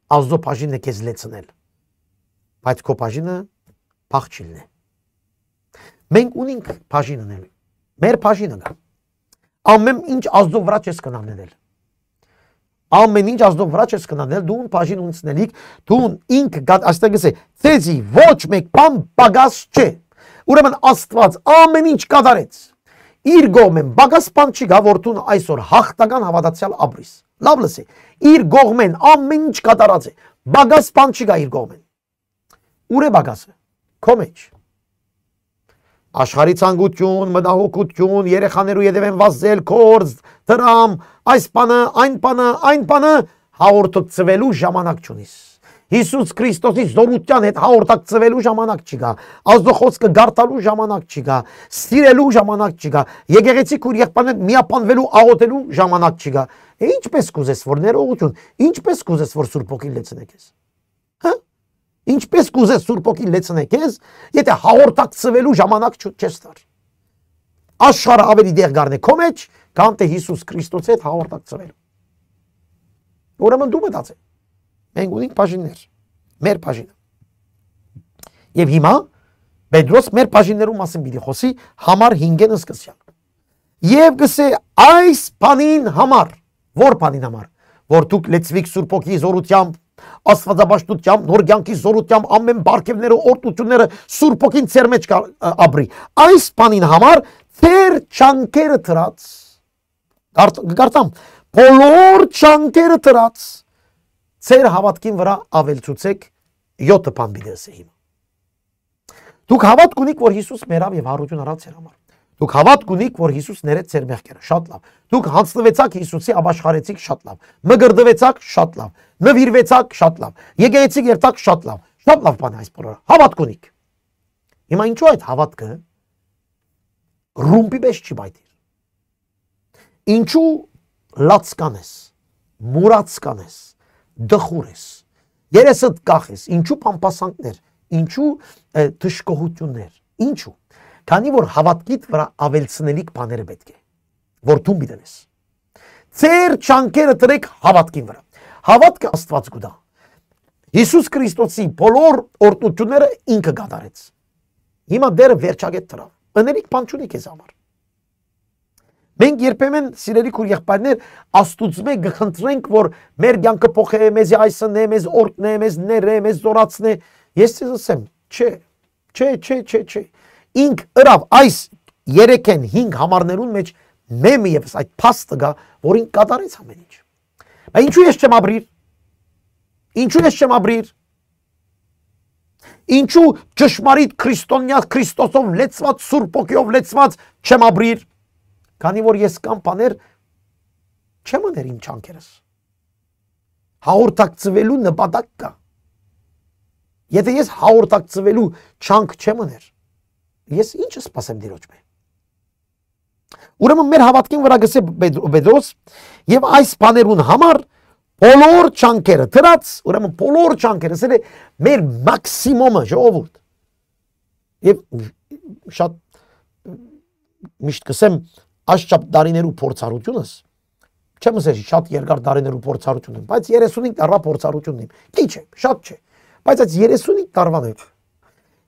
Ազդո բաժինն է քեզ լեցնել։ Բայց քո բաժինը փախչիլն է։ Մենք ունենք բաժինն էլ։ Մեր բաժինը կա։ Ամեն ինչ ազդո վրա չես կնանել։ Ամեն ինչ ազդո վրա չես կնանել, դու բաժին ունեցնելիք, դու ինք այստեղ գսե, ցեզի ոչ մեկ բան բագաս չէ։ Ուրեմն Աստված ամեն ինչ կատարեց։ Իր գողմեն բագաս բան չի գա, որ դու այսօր հաղթական հավատացյալ ապրիս։ Լավ լսի, իր գողմեն ամեն ինչ կատարած է, բագաս բան չի գա իր գողմեն։ Ուր է բագասը։ Քո մեջ։ Աշխարհի ցանկություն, մտահոգություն, երեխաներու յետևեն վազել, կորձ, դրամ, այս բանը հաղորդակցվելու ժամանակ չունիս։ Հիսուս Քրիստոսի զորության հետ հաղորդակցվելու ժամանակ չկա։ Աստծո խոսքը գարտալու ժամանակ չկա, սիրելու ժամանակ չկա, եկեղեցի քուր եղբայրն միապանվելու աղոթելու ժամանակ չկա։ Ինչպես կուզես որ ներողություն, ինչպես կուզես որ Սուրբ Հոգին լեցնե քեզ։ Հա? Ինչպես կուզես Սուրբ Հոգին լեցնե քեզ, եթե հաղորդակցվելու ժամանակ չես տար։ Աշխարհը ավելի դեղ գարնե քո մեջ, քան թե Հիսուս Քրիստոսի հետ հաղորդակցվելու։ Ուրեմն դու մտածե։ Մենք ունենք բաժիններ, մեր բաժինը։ Եվ հիմա Պետրոս մեր բաժիններու մասին պիտի խոսի համար 5-ն սկսյալ։ Եվ գսե այս բանին համար, որ բանին համար, որ դուք լեցվիք Սուրբ Հոգի զորությամբ, աստվածապաշտությամբ, նոր կյանքի զորությամբ, ամեն բարգևները, օրտությունները Սուրբ Հոգին ծեր մեջ ապրի։ Այս բանին համար ծեր չանկերը դրած, գարտամ, բոլոր չանկերը դրած, ծեր հավատքին վրա ավելցուցեք 7 բան պիտի ասե հիմա։ Դուք հավատ կունիք, որ Հիսուս մերավ եւ հարություն արած էր համար։ Դուք հավատ կունիք, որ Հիսուս ներեց ծեր մեղքերը, շատ լավ։ Դուք հանձնվեցաք Հիսուսի, ապաշխարեցիք, շատ լավ։ Մգրդվեցաք, շատ լավ։ Նվիրվեցաք, շատ լավ։ Եկեղեցի երթաք, շատ լավ։ Շատ լավ բան է այս բոլորը։ Հավատ կունիք։ Հիմա ինչու այդ հավատքը ռումբի պես չի բայդիր։ Ինչու լացկան ես, մուրացկան ես, դխուր ես, երեսդ կախ ես, ինչու պամպասանքներ, ինչու թշկողություններ, ինչու։ Քանի որ հավատքիդ վրա ավելցնելիք բաները պետք է, որ դու միտենես։ Ծեր չանկերը դրեք հավատքին վրա։ Հավատքը Աստված գուտա։ Հիսուս Քրիստոսի բոլոր օրտությունները ինքը կատարեց։ Հիմա դերը վերջագետ դրավ։ Ընելիք բան չունի քեզ համար։ Մենք երբեմն սիրելի քույր եղբայրներ Աստուծմե գխնդրենք, որ մեր կյանքը փոխե, մեզ այսնե, մեզ օրտնե, մեզ ները, մեզ զորացնե։ Ես ցեզ ասեմ, չէ։ Ինք ըրավ այս 3-ն 5 համարներուն մեջ մեմը եւս այդ փաստը գա, որին կատարեց ամեն ինչ։ Բայց ինչու ես չեմ ապրիր։ Ինչու ճշմարիտ քրիստոնյա Քրիստոսով լեցված Սուրբ Հոգիով լեցված չեմ ապրիր։ Քանի որ ես կամ բաներ չեմ աներ իմ չանկերս։ Հաղորդակցվելու նպատակ կա։ Եթե ես հաղորդակցվելու չանք չեմ աներ, ես ինչ սպասեմ Տիրոջ մե։ Ուրեմն մեր հավատքին վրա գսե Պետրոս եւ այս բաներուն համար բոլոր չանկերը դրած, ուրեմն բոլոր չանկերը սա մեր մաքսիմումը ժողովուրդ։ Եվ շատ միշտ կսեմ Աշճապ դարիներու փորձառությունս չեմ ասել շատ երկար դարիներու փորձառություն եմ, բայց 35 տարվա փորձառությունն եմ։ Քիչ է, շատ չէ, բայց այդ 35 տարվան մեջ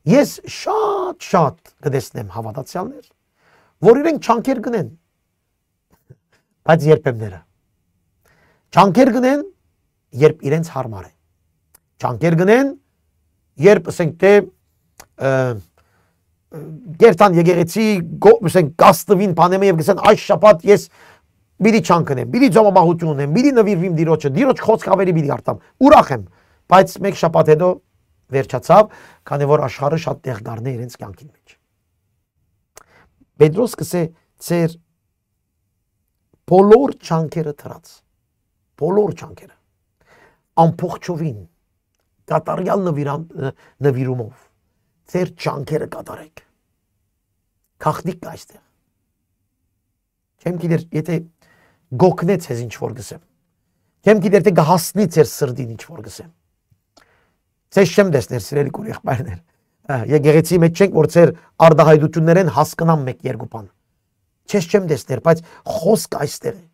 ես շատ կտեսնեմ հավատացյալներ, որ իրենք չանկեր գնեն, բայց երբեմները չանկեր գնեն, երբ իրենց հարմար է, չանկեր գնեն, երբ ասենք թե Գերտան եկեղեցի գաստվին բանեմ եւ գսեն այս շաբաթ ես բիդի չանկնեմ, բիդի ծոմամահություն ունեմ, բիդի նվիրվիմ Տիրոջը, Տիրոջ խոսք ավելի բիդի արտամ, ուրախ եմ, բայց մեկ շաբաթ հետո վերջացավ, քանի որ աշխարհը շատ տեղ գարնե իրենց կյանքին մեջ։ Պետրոս կսե ծեր բոլոր չանկերը դրած, բոլոր չանկերը, ամբողջովին, կատարյալ նվիրումով, ծեր չանկերը կատարեք, կախնիկ կա այստեղ, չեմ գիտեր, եթե գոքնեց ես ինչ որ գսեմ, Չեմ գիտեր թե գահասնի ձեր սրդին ինչ որ գսեմ։ Ձեզ չեմ տեսներ սիրելի քույր եղբայրներ։ Եկեղեցի մեջ չենք որ ձեր արդահայտություններեն հասկանամ մեկ երկու բան։ Չես չեմ տեսներ, բայց խոսք այստեղ է։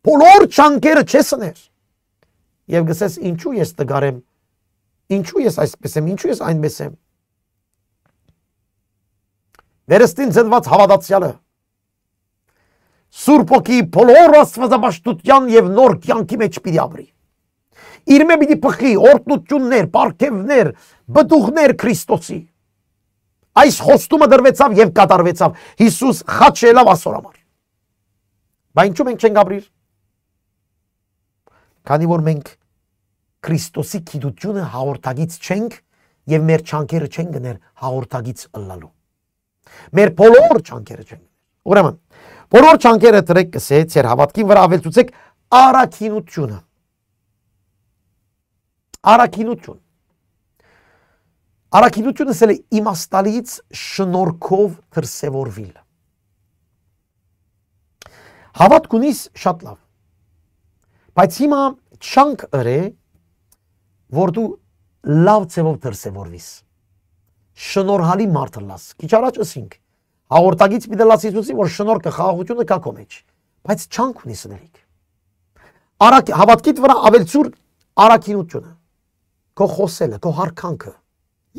Բոլոր ճանկերը չեսներ։ Եվ գսես ինչու ես տգարեմ, ինչու ես այսպես եմ, ինչու ես այնպես եմ։ Վերստին ձդված հավատացյալը Սուրբ ոգի բոլոր աստվածապաշտության եւ նոր կյանքի մեջ պիտի ապրի։ Իր մեջ պիտի փխի օրհնություններ, պարգևներ, բդուղներ Քրիստոսի։ Այս խոստումը դրվեցավ եւ կատարվեցավ Հիսուս խաչելով ասոր համար։ Բայց ինչու մենք չենք ապրիր։ Քանի որ մենք Քրիստոսի գիտությունը հաղորդագից չենք եւ մեր չանկերը չեն գներ հաղորդագից ըլլալու։ Մեր բոլոր չանկերը չեն գներ։ Ուրեմն բոլոր չանկերը դրեք կսե ձեր հավատքին վրա ավելցուցեք առաքինությունը։ Առաքինություն։ Առաքինությունը սել է իմաստալից շնորհքով դրսևորվել։ Հավատք ունիս շատ լավ։ Բայց հիմա չանք ըրե, որ դու լավ ձևով դրսևորվիս։ Շնորհալի մարդ լաս։ Քիչ առաջ ասինք, հաղորդագից մի դլաս Հիսուսի, որ շնորհքը խաղաղությունը կա քո մեջ, բայց չանք ունի սնելիք։ Հավատքիդ վրա ավելցուր առաքինությունը, քո խոսելը, քո հարկանքը,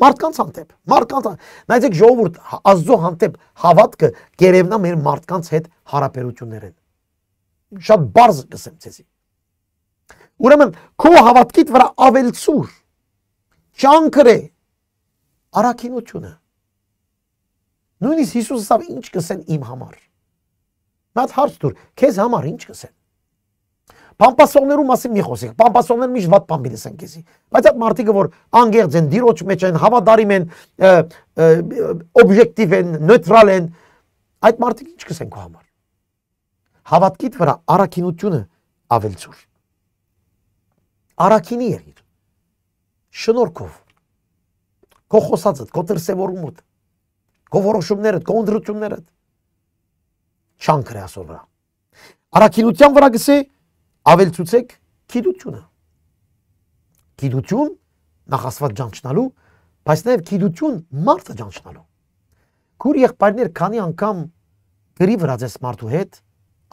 մարդկանց հանդեպ, նայեցեք ժողովուրդ, Աստծո հանդեպ հավատքը գերևնա մեր մարդկանց հետ հարաբերություններ են։ Շատ բարձ կսեմ ցեզի։ Ուրեմն քո հավատքիդ վրա ավելցուր ճանկրե առաքինությունը։ Նույնիսկ Հիսուսը ասավ ինչ կսեն իմ համար։ Մատ հարց դուր, քեզ համար ինչ կսեն։ Պամպասողներու մասին մի խոսենք, պամպասողներ միշտ վատ բան բիլսեն քեզի։ Բայց այդ մարդիկը որ անգերձ են, դիրոջ մեջ են, հավատարիմ են, օբյեկտիվ են, նեյտրալ են, այդ մարդիկ ինչ կսեն քո համար։ Հավատքիդ վրա առաքինությունը ավելցուր։ Առաքինի եղիր։ Շնորհքով։ Քո խոսածդ, քո դրսևորումդ, քո որոշումներդ, քո ընդրություններդ չանկրե ասոր վրա։ Առաքինության վրա գսե ավելցուցեք գիտությունը։ Գիտություն նախ Աստված ճանչնալու, բայց նաև գիտություն մարդը ճանչնալու։ Քուր եղբայրներ քանի անգամ գրի վրա ձեզ մարդու հետ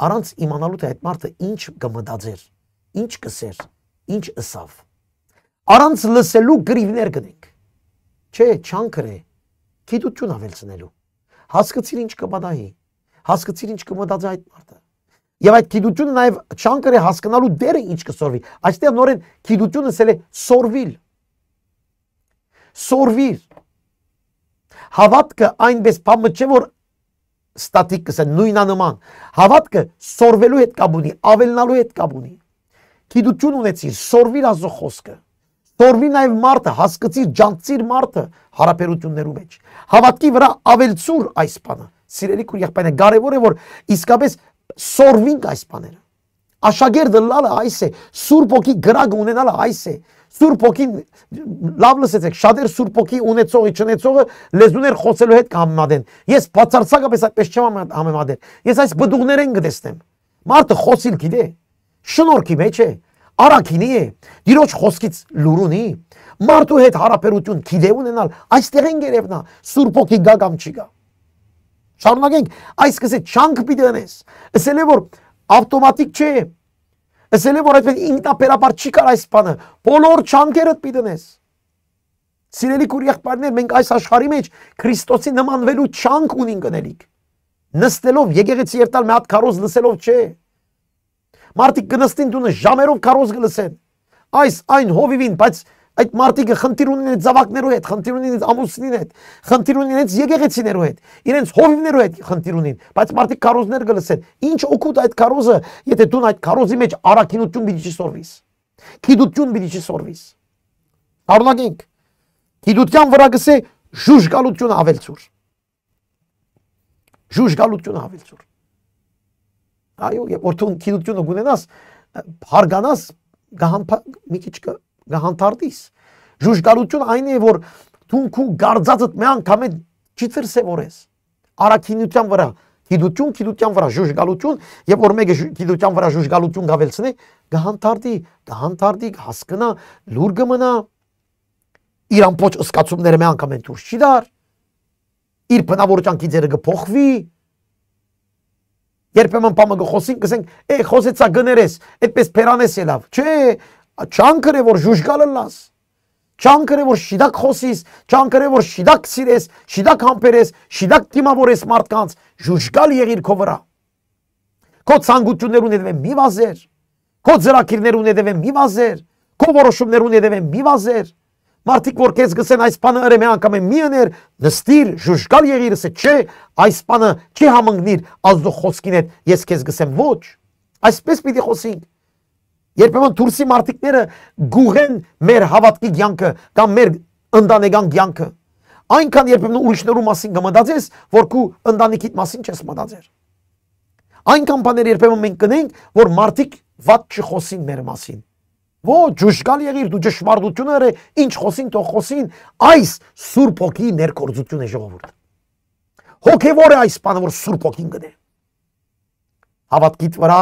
առանց իմանալու թե այդ մարդը ինչ կմտածեր, ինչ կսեր, ինչ ըսավ։ Առանց լսելու գրիվներ գնենք։ Չէ, չանկրե գիտություն ավելցնելու։ Հասկացիր ինչ կմտածի, հասկացիր ինչ կմտածի այդ մարդը։ Եվ այդ գիտությունը նաև չանկրե հասկանալու դերը ինչ կսորվի։ Այստեղ նորեն գիտությունը սել է սորվիլ։ Սորվիր։ Հավատքը այնպես բանը չէ որ ստատիկ կսեն նույնանման։ Հավատքը սորվելու հետ կապ ունի, ավելնալու հետ կապ ունի։ Գիտություն ունեցիր, սորվիր Աստծո խոսքը։ Սորվի նաև մարդը, հասկացիր, ջանցիր մարդը հարաբերություններու մեջ։ Հավատքի վրա ավելցուր այս բանը։ Սիրելի քույր եղբայրներ, կարևոր է որ իսկապես սորվինք այս բաները։ Աշակերտը լալը այս է, Սուրբ ոգի գրագ ունենալը այս է։ Սուրբ ոգին լավ լսեցեք, շատեր Սուրբ ոգի ունեցողի չունեցողը լեզուներ խոսելու հետ կհամեմատեն։ Ես բացարձակապես այդպես չեմ համեմատել։ Ես այս բդուղներեն կտեսնեմ։ Մարդը խոսիլ գիտե, շնորհքի մեջ է, առաքինի է, դիրոջ խոսքից լուր ունի, մարդու հետ հարաբերություն գիտե ունենալ, այստեղ են գերևնա, Սուրբ ոգի գա կամ չի գա։ Շարունակենք, այս կսե չանք պիտի անես, ասել է որ ավտոմատիկ չէ, ասել է որ այդպես ինքնաբերաբար չի կար այս բանը, բոլոր չանքերդ պիտի անես։ Սիրելի քույր եղբայրներ, մենք այս աշխարհի մեջ Քրիստոսի նմանվելու չանք ունենք գնելիք։ Նստելով եկեղեցի երթալ մի հատ քարոզ լսելով չէ։ Մարդիկ կնստին տունը ժամերով քարոզ կլսեն։ Այս այն հովիվին, բայց այդ մարդիկը խնդիր ունեն այդ զավակներու հետ, խնդիր ունեն այդ ամուսնին հետ, խնդիր ունեն այդ եկեղեցիներու հետ, իրենց հովիվներու հետ խնդիր ունեն, բայց մարդիկ քարոզներ կլսեն։ Ինչ օգուտ այդ քարոզը, եթե դու այդ քարոզի մեջ առաքինություն պիտի չսորվիս։ Գիտություն պիտի չսորվիս։ Շարունակենք։ Գիտության վրա գսե ժուժգալություն ավելցուր։ Ժուժգալություն ավելցուր։ Այո, երբ որ դու գիտությունը ունենաս, հարգանաս, մի քիչ գահանթարդիս։ Ժուժգալությունը այն է, որ դու քու գարձածդ մի անգամ չի դրսևորես։ Առաքինության վրա Գիտություն, գիտության վրա ժուժգալություն, եւ որ մեկը գիտության վրա ժուժգալություն գավելցնի, կհանդարտի, հասկնա, լուր կմնա, իր ամբողջ ըսկացումները մի անգամ են դուրս չի դար, իր բնավորության ձերը կփոխվի, երբեմն բամը կխոսին, կսենք, խոսեցա գներես, այդպես փերանես ելավ, չէ, չանկրե որ ժուժգալը լաս, չանկրե որ շիդակ խոսիս, չանկրե որ շիդակ սիրես, շիդակ համբերես, շիդակ դիմավորես մարդկանց, ժուժգալ եղիր քո վրա, քո ցանկություններ ունեդվեն մի վազեր, քո ծրագիրներ ունեդվեն մի վազեր, քո որոշումներ ունեդվեն մի վազեր, մարդիկ որ քեզ գսեն այս բանը ըրե մի անգամ մի աներ, նստիր, ժուժգալ եղիր, ասե չէ, այս բանը չի համընկնիր ազդու խոսքին հետ, ես քեզ գսեմ ոչ, այսպես պիտի խոսենք, երբեմն դուրսի մարդիկները գուղեն մեր հավատքի կյանքը կամ մեր ընտանեկան կյանքը, այնքան երբեմն ուրիշներու մասին կմտածես, որ քու ընտանիքիդ մասին չես մտածեր, այնքան բաներ երբեմն մենք կնենք, որ մարդիկ վատ չխոսին մեր մասին, ոչ, ժուժգալ եղիր, դու ճշմարտությունը ըրե, ինչ խոսին, թող խոսին, այս Սուրբ Հոգի ներկործություն է ժողովուրդ, հոգևոր է այս բանը, որ Սուրբ Հոգին գնե, հավատքիդ վրա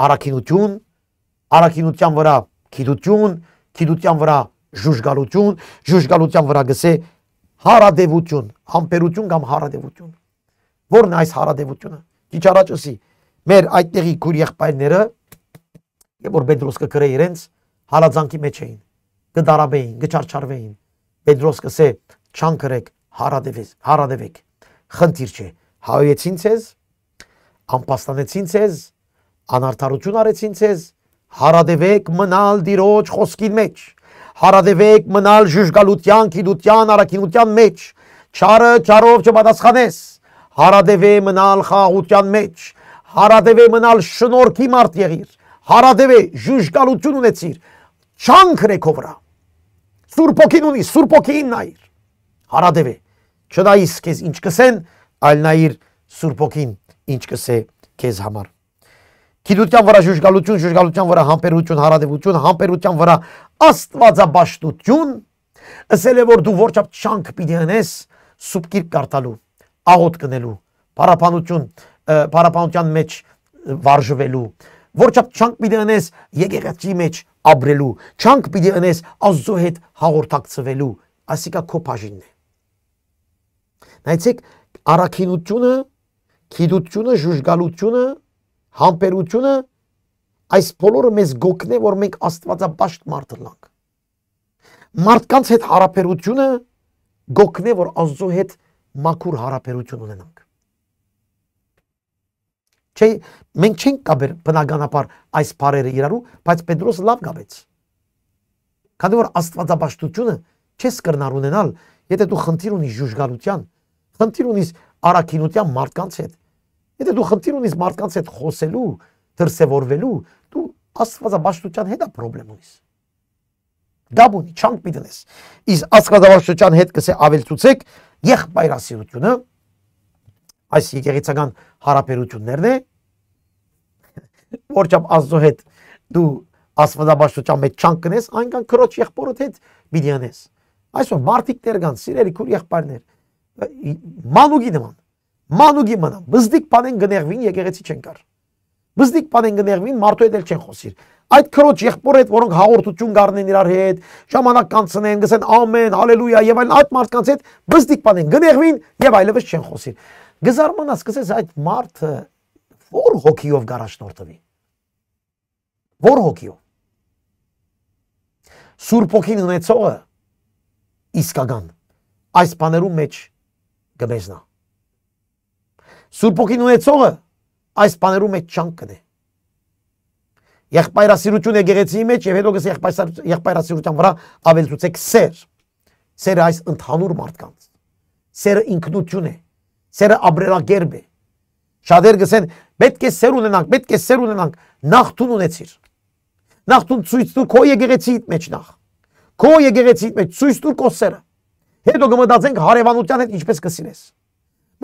առաքինություն, առաքինության վրա գիտություն, գիտության վրա ժուժգալություն, ժուժգալության վրա գսե հարադևություն, համբերություն կամ հարադևություն, որն է այս հարադևությունը, քիչ առաջ ասի, մեր այդտեղի քույր եղբայրները որ Պետրոս կգրե իրենց հալածանքի մեջ էին, կդարաբեին, կչարչարվեին, Պետրոս կսե չանկրեք, հարադևեք, խնդիր չէ, հայեցին ցեզ, անպաստանեցին ցեզ, անարդարություն արեցին ցեզ, հարադևեք մնալ դիրոջ խոսքին մեջ, հարադևեք մնալ ժուժգալության, գիտության, առաքինության մեջ, չարը չարով չպատասխանես, հարադևե մնալ խաղաղության մեջ, հարադևե մնալ շնորհքի մարդ եղիր, հարադևե ժուժգալություն ունեցիր, չանկրե քո վրա, Սուրբ Հոգին ունի, Սուրբ Հոգին նայիր, հարադևե, չնայիս քեզ ինչ կսեն, այլ նայիր Սուրբ Հոգին ինչ կսե քեզ համար, գիտության վրա ժուժգալություն, ժուժգալության վրա համբերություն, հարադևություն, համբերության վրա աստվածաբաշխություն, ասել է որ դու որչափ չանք պիտի անես սուրբ գիրք կարդալու, աղոտ կնելու, պարապանության մեջ վարժվելու, որչափ չանք պիտի անես եկեղեցի մեջ ապրելու, չանք պիտի անես Աստծո հետ հաղորդակցվելու, այսինքն քո բաժինն է։ Նայեցեք, առաքինությունը, գիտությունը, ժուժգալությունը, համբերությունը, այս բոլորը մեզ գոքն է, որ մենք աստվածաբաշտ մարդ լինենք։ Մարդկանց հետ հարաբերությունը գոքն է, որ Աստծո հետ մաքուր հարաբերություն ունենանք։ Չէ, մենք չենք կապեր բնականաբար այս բառերը իրարու, բայց Պետրոս լավ կապեց։ Քանի որ աստվածաբաշխությունը չես կրնար ունենալ, եթե դու խնդիր ունիս ժուժգալության, խնդիր ունիս առաքինության մարդկանց հետ, եթե դու խնդիր ունիս մարդկանց հետ խոսելու, դրսևորվելու, դու աստվածաբաշխության հետ պրոբլեմ ունիս։ Գաբունի չանք պիտենես։ Իսկ աստվածաբաշխության հետ կսե ավելցուցեք եղբայրասիրությունը, այս եկեղեցական հարաբերություններն է, որչափ Աստծո հետ դու աստվածաբաշխության մեջ չանք կնես, այնքան քրոջ եղբորդ հետ պիտի անես։ Այսօր մարդիկներ կան, սիրելի քույր եղբայրներ, մանուկի նման, բզդիկ բանեն գներվին եկեղեցի չեն կար։ Բզդիկ բանեն գներվին մարդու հետ էլ չեն խոսիր։ Այդ քրոջ եղբոր հետ, որոնք հաղորդություն կառնեն իրար հետ, ժամանակ կանցնեն, գսեն ամեն, հալելույա եւ այլն, այդ մարդկանց հետ բզդիկ բանեն գներվին եւ այլևս չեն խոսիր։ Գզարմանաս կսես այդ մարդը որ հոգիով գարաշնորթվի։ Որ հոգիով։ Սուրբ Հոգին ունեցողը իսկական այս բաներում մեջ գմեզնա։ Սուրբ Հոգին ունեցողը այս բաներում մեջ չանք կնե։ Եղբայրասիրություն եկեղեցիի մեջ եւ հետո գս եղբայրասիրության վրա ավելցուցեք սեր։ Սերը այս ընդհանուր մարդկանց։ Սերը ինքնություն է։ Սերը ապրելակերպ է։ Շատեր գսեն պետք է սեր ունենանք, պետք է սեր ունենանք, նախտուն ունեցիր։ Նախտուն ցույց տուր քո եկեղեցիիդ մեջ նախ։ Քո եկեղեցիիդ մեջ ցույց տուր քո սերը։ Հետո կմտածենք հարևանության հետ ինչպես կսիրես։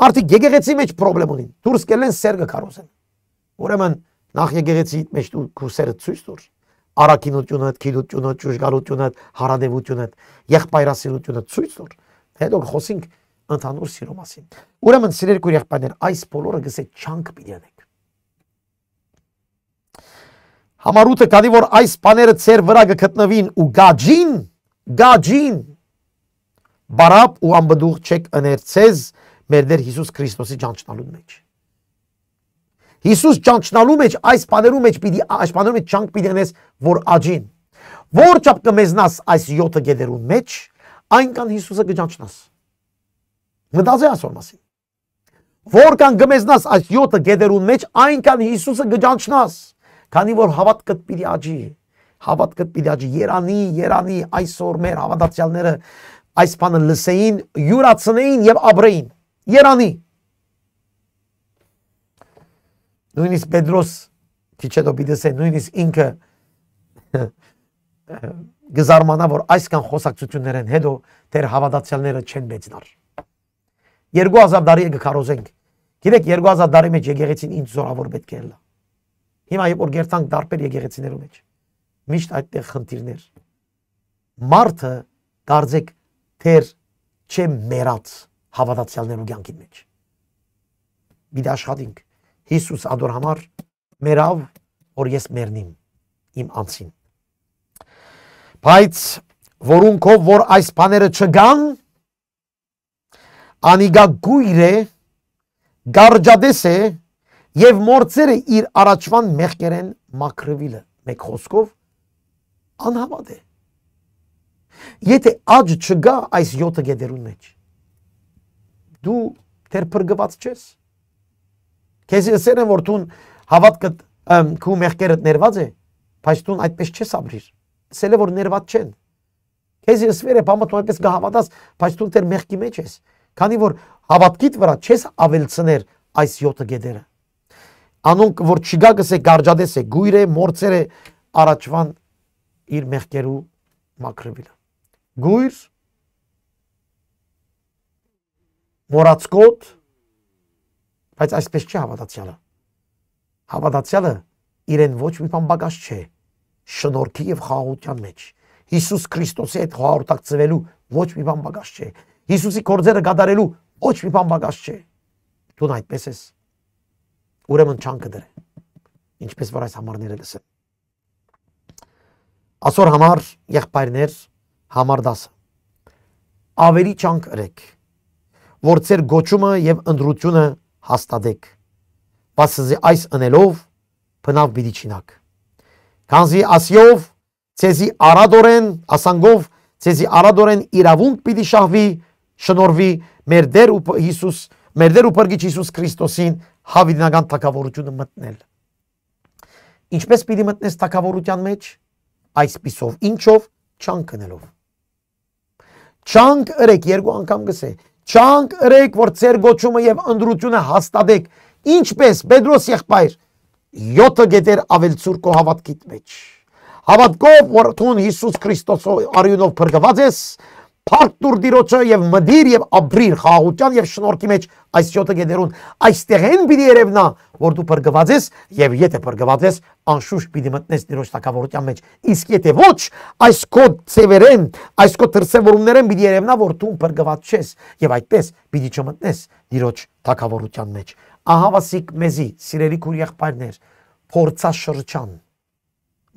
Մարդիկ եկեղեցի մեջ խնդրեմ ունին։ Դուրս կելեն սեր կկարողեն։ Ուրեմն նախ եկեղեցիիդ մեջ դու քո սերը ցույց տուր։ Առաքինությունը, գիտությունը, ճուժգալությունը, հարադևությունը, եղբայրասիրությունը ցույց տուր։ Հետո խոսենք ընդհանուր սիրո մասին։ Ուրեմն սիրելի քույր եղբայրներ, այս բոլորը գսե չանք պիտի անեք։ Համարութը կանի որ այս բաները ծեր վրա կգտնվին ու գաջին բարապ ու ամբդուղ չեք ըներցез մեր Տեր Հիսուս Քրիստոսի ճանչնալու մեջ։ Հիսուս ճանչնալու մեջ այս բաներու մեջ պիտի այս բաներու մեջ չանք պիտի անես որ աջին։ Որ չափ կմեզնաս այս 7 գեդերուն մեջ, այնքան Հիսուսը կճանչնաս։ Մտածի այսօր մասին։ Որքան կմեզնաս այս 7 գեդերուն մեջ, այնքան Հիսուսը կճանչնաս։ Քանի որ հավատքդ պիտի աճի, հավատքդ պիտի աճի, երանի այսօր մեր հավատացյալները այս բանը լսեին, յուրացնեին եւ ապրեին։ Երանի։ Նույնիսկ Պետրոս քիչ հետո պիտի ասե, նույնիսկ ինքը գզարմանա որ այսքան խոսակցություններ են հետո դեր հավատացյալները չեն մեծնար։ 2000 տարի կքարոզենք։ Գիտեք 2000 տարի մեջ եկեղեցին ինչ զորավոր պետք է լա։ Հիմա երբ որ գերտանք դարբեր եկեղեցիներու մեջ, միշտ այդտեղ խնդիրներ։ Մարդը կարծեք թեր չէ մերած հավատացյալներու կյանքի մեջ։ Պիտի աշխատենք։ Հիսուս ադոր համար մերավ որ ես մեռնիմ իմ անձին։ Բայց որոնքով որ այս բաները չգան, անիգա գույր է, գարջադես է եւ մորցերը իր առաջվան մեղքերեն մաքրվիլը մեկ խոսքով անհավատ է։ Եթե աճ չգա այս 7 գեդերուն մեջ, դու դեռ փրկված չես։ Քեզ ասեն որ դու հավատքդ քու մեղքերդ ներված է, բայց դու այդպես չես ապրիր։ Սելը որ ներված չեն։ Քեզ ասվեր է բամը դու այդպես գահավատաս, բայց դու դեռ մեղքի մեջ ես։ Քանի որ հավատքիդ վրա չես ավելցներ այս 7 գեդերը։ Անոնք որ չգա գսե գարջադես է, գույր է, մորցեր է առաջվան իր մեղքերու մաքրվիլը։ Գույր մորացկոտ, բայց այսպես չի հավատացյալը։ Հավատացյալը իրեն ոչ մի բան բագած չէ, շնորհքի եւ խաղաղության մեջ։ Հիսուս Քրիստոսի հետ խաղաղտակցվելու ոչ մի բան բագած չէ։ Հիսուսի գործերը կատարելու ոչ մի բան բագած չէ։ Դու այդպես ես։ Ուրեմն չանք դրե։ Ինչպես որ այս համարները լսեն։ Այսօր համար եղբայրներ համար 10 ավելի չանք ըրեք, որ ձեր գոչումը եւ ընդրությունը հաստատեք, բացի այս ընելով բնավ պիտի չինակ։ Քանզի ասյով ցեզի արադորեն ասանգով ցեզի արադորեն իրավունք պիտի շահվի շնորհվի մեր Տեր ու Հիսուս մեր Տեր ու Փրկիչ Հիսուս Քրիստոսին հավիտենական թագավորությունը մտնել։ Ինչպես պիտի մտնես թագավորության մեջ, այսպիսով ինչով չանք ընելով։ Չանք ըրեք երկու անգամ գսե։ Չանք ըրեք որ ձեր գոչումը եւ ընդրությունը հաստատեք, ինչպես Պետրոս եղբայր 7 գետեր ավելցուր կո հավատքիդ մեջ։ Հավատքով որ դու Հիսուս Քրիստոսի արյունով փրկված ես, փառք դուր Տիրոջը եւ մդիր եւ ապրիր խաղաղության եւ շնորհքի մեջ այս 7 գետերուն այստեղ են պիտի երևնա որ դու փրկված ես եւ եթե փրկված ես անշուշտ պիտի մտնես Տիրոջ թագավորության մեջ իսկ եթե ոչ այս քո ծևերեն այս քո դրսևորումներեն պիտի երևնա որ դու փրկված ես եւ այդպես պիտի չմտնես Տիրոջ թագավորության մեջ ահավասիկ մեզի սիրելի քույր եղբայրներ փորձաշրջան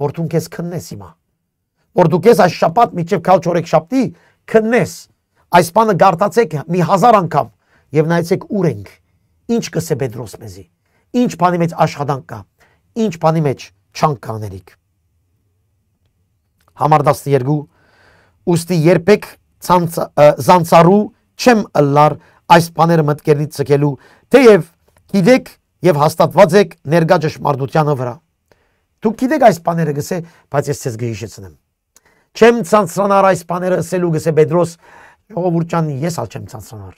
որ դու քեզ քննես հիմա որ դու քեզ այս շաբաթ միջև քալչորեք շաբթի քննես այս բանը գարտացեք մի 1000 անգամ եւ նայեցեք ուր ենք ինչ կսե Պետրոս մեզի ինչ բանի մեջ աշխատանք կա ինչ բանի մեջ չանք կանելիք համար 12 ուստի երբեք զանցարու չեմ ըլլար այս բաները մտքերից ցկելու թեև գիտեք եւ հաստատված եք ներկա ճշմարտությանը վրա դուք գիտեք այս բաները գսե բայց ես ցեզ գհիշեցնեմ չեմ ցանցրանար այս բաները ասելու գսե Պետրոս ժողովուրդ ջան ես ալ չեմ ցանցրանար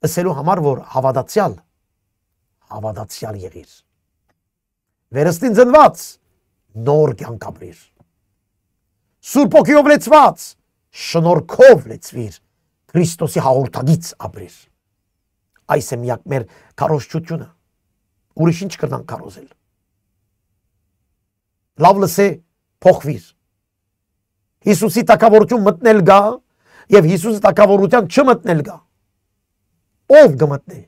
ասելու համար որ հավատացյալ եղիր վերստին ծնված նոր կյանք ապրիր Սուրբ ոգիով լեցված շնորհքով լեցվիր Քրիստոսի հաղորդագից ապրիր այս է միակ մեր քարոզչությունը ուրիշ ինչ կրնան քարոզել լավ լսե փոխվիր Հիսուսի թագավորություն մտնել գա եւ Հիսուսի թագավորության չմտնել գա ով կմտնի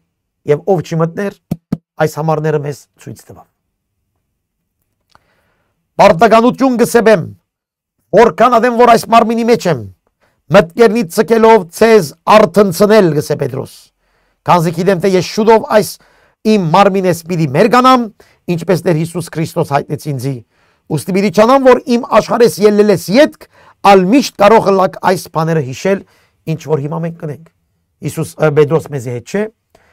եւ ով չմտներ, այս համարները մեզ ցույց տվավ։ Պարտականություն գսեմ, որքան ադեմ որ այս մարմինի մեջ եմ, մտքերնից ցկելով ցեզ արթնցնել գսե Պետրոս։ Քանզի գիտեմ թե ես շուտով այս իմ մարմինես պիտի մերգանամ, ինչպես Տեր Հիսուս Քրիստոս հայտնեց ինձի։ Ուստի պիտի չանամ, որ իմ աշխարհես ելելես յետք, ալ միշտ կարող ըլլակ այս բաները հիշել, ինչ որ հիմա մենք կնենք։ Հիսուս Պետրոս մեզի հետ չէ,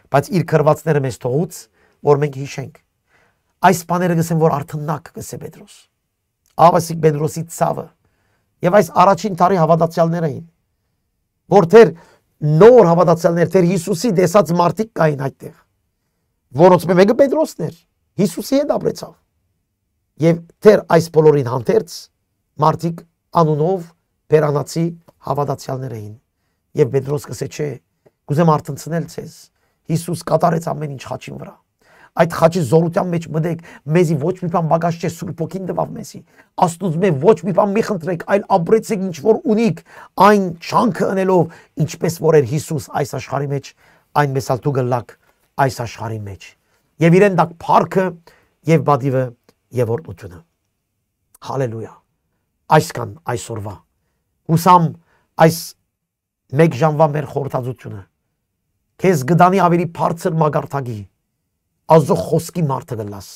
բայց իր քրվածները մեզ թողուց, որ մենք հիշենք։ Այս բաները գսեմ, որ արթնակ գսե Պետրոս։ Ավասիկ Պետրոսի ցավը եւ այս առաջին տարի հավատացյալներ էին, որ թեր նոր հավատացյալներ, թեր Հիսուսի դեսած մարդիկ կային այդտեղ, որոնց մեկը Պետրոսն էր, Հիսուսի հետ ապրեցավ։ Եվ թեր այս բոլորին հանդերձ մարդիկ անունով բերանացի հավատացյալներ էին։ Եվ Պետրոս կսե չէ, կուզեմ արթնցնել ցեզ։ Հիսուս կատարեց ամեն ինչ խաչին վրա։ Այդ խաչի զորության մեջ մտեք, մեզի ոչ մի բան բագաշ չէ, Սուրբ Հոգին տվավ մեզի։ Աստուծո մե ոչ մի բան մի խնդրեք, այլ ապրեցեք ինչ որ ունիք, այն չանքը ընելով, ինչպես որ էր Հիսուս այս աշխարհի մեջ, այն մեսալ դու գլակ այս աշխարհի մեջ։ Եվ իրեն դակ փառքը եւ բադիվը եւ օրհնությունը։ Հալելույա։ Այսքան այսօրվա։ Հուսամ այս մեկ ժամվա մեր խորհրդածությունը քեզ գդանի ավելի բարձր մագարտագի Ազո խոսքի մարդը գլաս,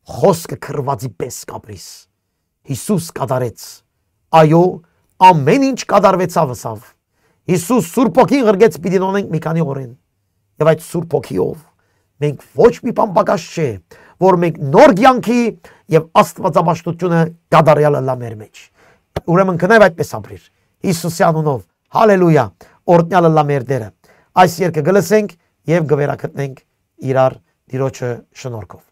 խոսքը քրվածի պես կապրիս, Հիսուս կատարեց, այո, ամեն ինչ կատարվեցավ ըսավ, Հիսուս Սուրբ Հոգին ղրգեց պիտի նոնենք մի քանի օրեն, եւ այդ Սուրբ Հոգիով մենք ոչ մի բան պակաս չէ, որ մենք նոր կյանքի եւ աստվածաբաշխությունը կատարյալ լա մեր մեջ, ուրեմն կնայ այդպես ապրիր, Հիսուսի անունով, հալելույա, օրհնյալ լա մեր Տերը, այս երգը գլսենք եւ գվերակտնենք իրար Տիրոջը շնորհքով։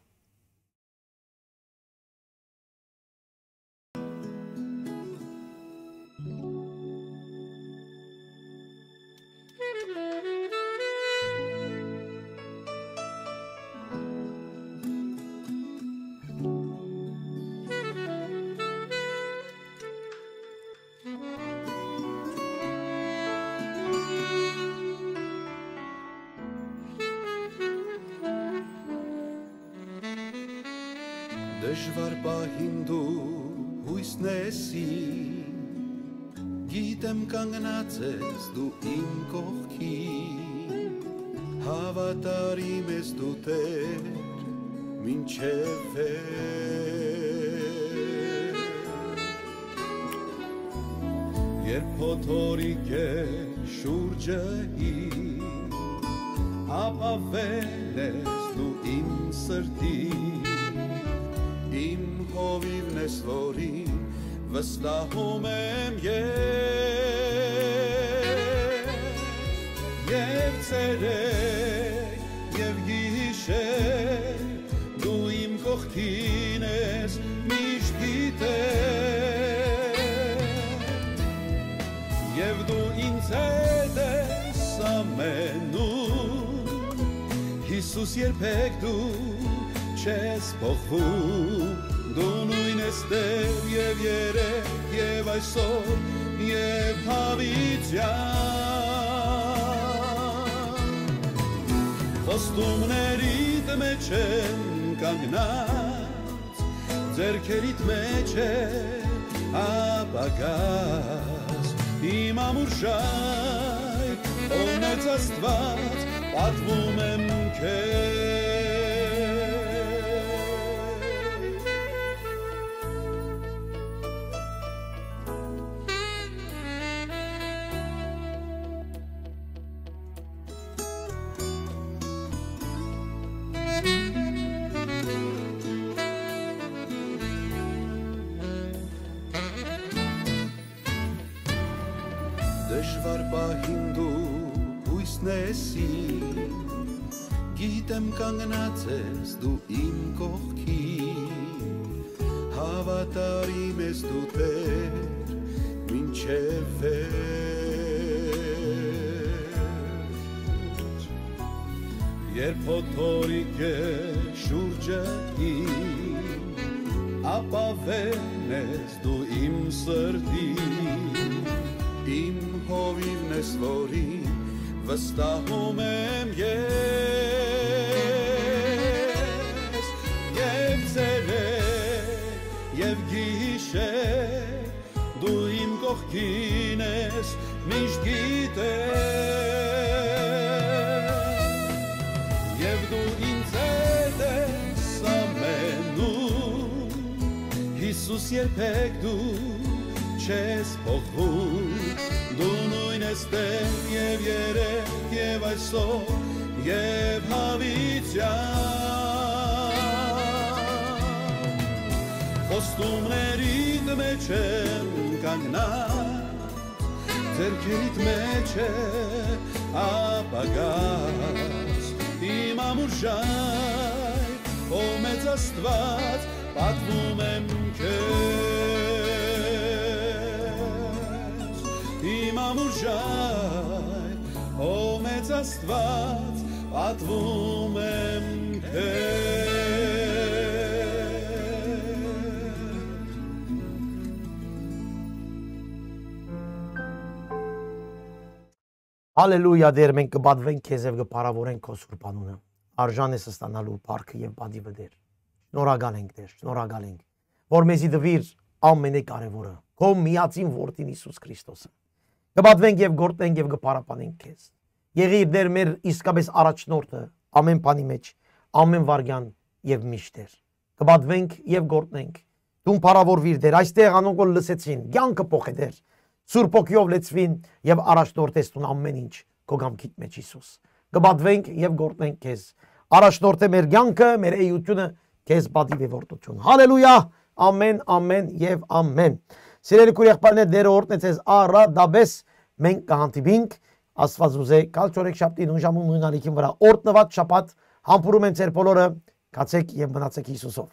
Դժվար պահին դու հույսն եսի, գիտեմ կանգնած ես դու իմ կողքին, հավատարիմ ես դու Տեր, մինչև վեր, երբ փոթորիկ է շուրջը իմ, ապավել ես դու իմ սրտին, Իմ հովիվն ես, որին վստահում եմ և ցերեկ, և գիշեր, դու իմ կողքին ես միշտ գիտեր, և դու ինձ հետ ես ամենում, Հիսուս երբեք դու չես փոխվում, դու նույն ես Տեր և երեկ և այսօր և հավիտյան, խոստումներիդ մեջ եմ կանգնած, ձեռքերիդ մեջ է ապագաս, իմ ամուր շայք, օրնեց Աստված, պատվում եմ քեզ, Դժվար պահին դու հույսն եսի, գիտեմ կանգնած ես դու իմ կողքին, հավատարիմ ես դու Տեր, մինչև վեր, երբ փոթորիկ է շուրջը իմ, ապավել ես դու իմ սրտին, Իմ հովիվն ես, որին վստահում եմ գինես միշտ գիտես Եվ դու ինձ հետ ես ամենում Հիսուս երբեք դու չես փոխվում Դու նույն ես դեմ և երեկ և այսօր և հավիտյան Խոստումներիդ մեջ եմ կանգնած Ձեռքերիդ մեջ է ապագաս Իմ ամուր ժայր, ով մեծ Աստված պատվում եմ քեզ Իմ ամուր ժայր, ով մեծ Աստված պատվում եմ քեզ Հալելույա դեր մենք կբադվենք քեզ եւ կփարավորենք քո սուրբ անունը արժան ես ստանալու փառքը եւ բադիվը դեր շնորհակալ ենք դեր շնորհակալ ենք որ մեզի դվիր ամենակարևորը քո միածին որդին Հիսուս Քրիստոսը կբադվենք եւ գործենք եւ կփարապանենք քեզ եղիր դեր մեր իսկապես առաջնորդը ամեն բանի մեջ ամեն վարյան եւ միշտ դեր կբադվենք եւ գործենք դու փարավորվիր դեր այստեղ անոնք լսեցին կյանքը փոխե դեր Սուրբ ոգիով լեցվին եւ առաջնորդես տուն ամեն ինչ քո գամքիդ մեջ Հիսուս կբադվենք եւ գործենք քեզ առաջնորդե մեր կյանքը մեր էությունը քեզ բադիվ եւ որդություն հալելույա ամեն ամեն եւ ամեն Սիրելի քուրեղբայրներ դերը օրհնեցես առադաբես մենք կհանդիպինք Աստված ուզե կալ չորեքշաբթի նույն ժամուն նույն ալիքին վրա օրհնված շաբաթ համբուրում են ձեր բոլորը կացեք եւ մնացեք Հիսուսով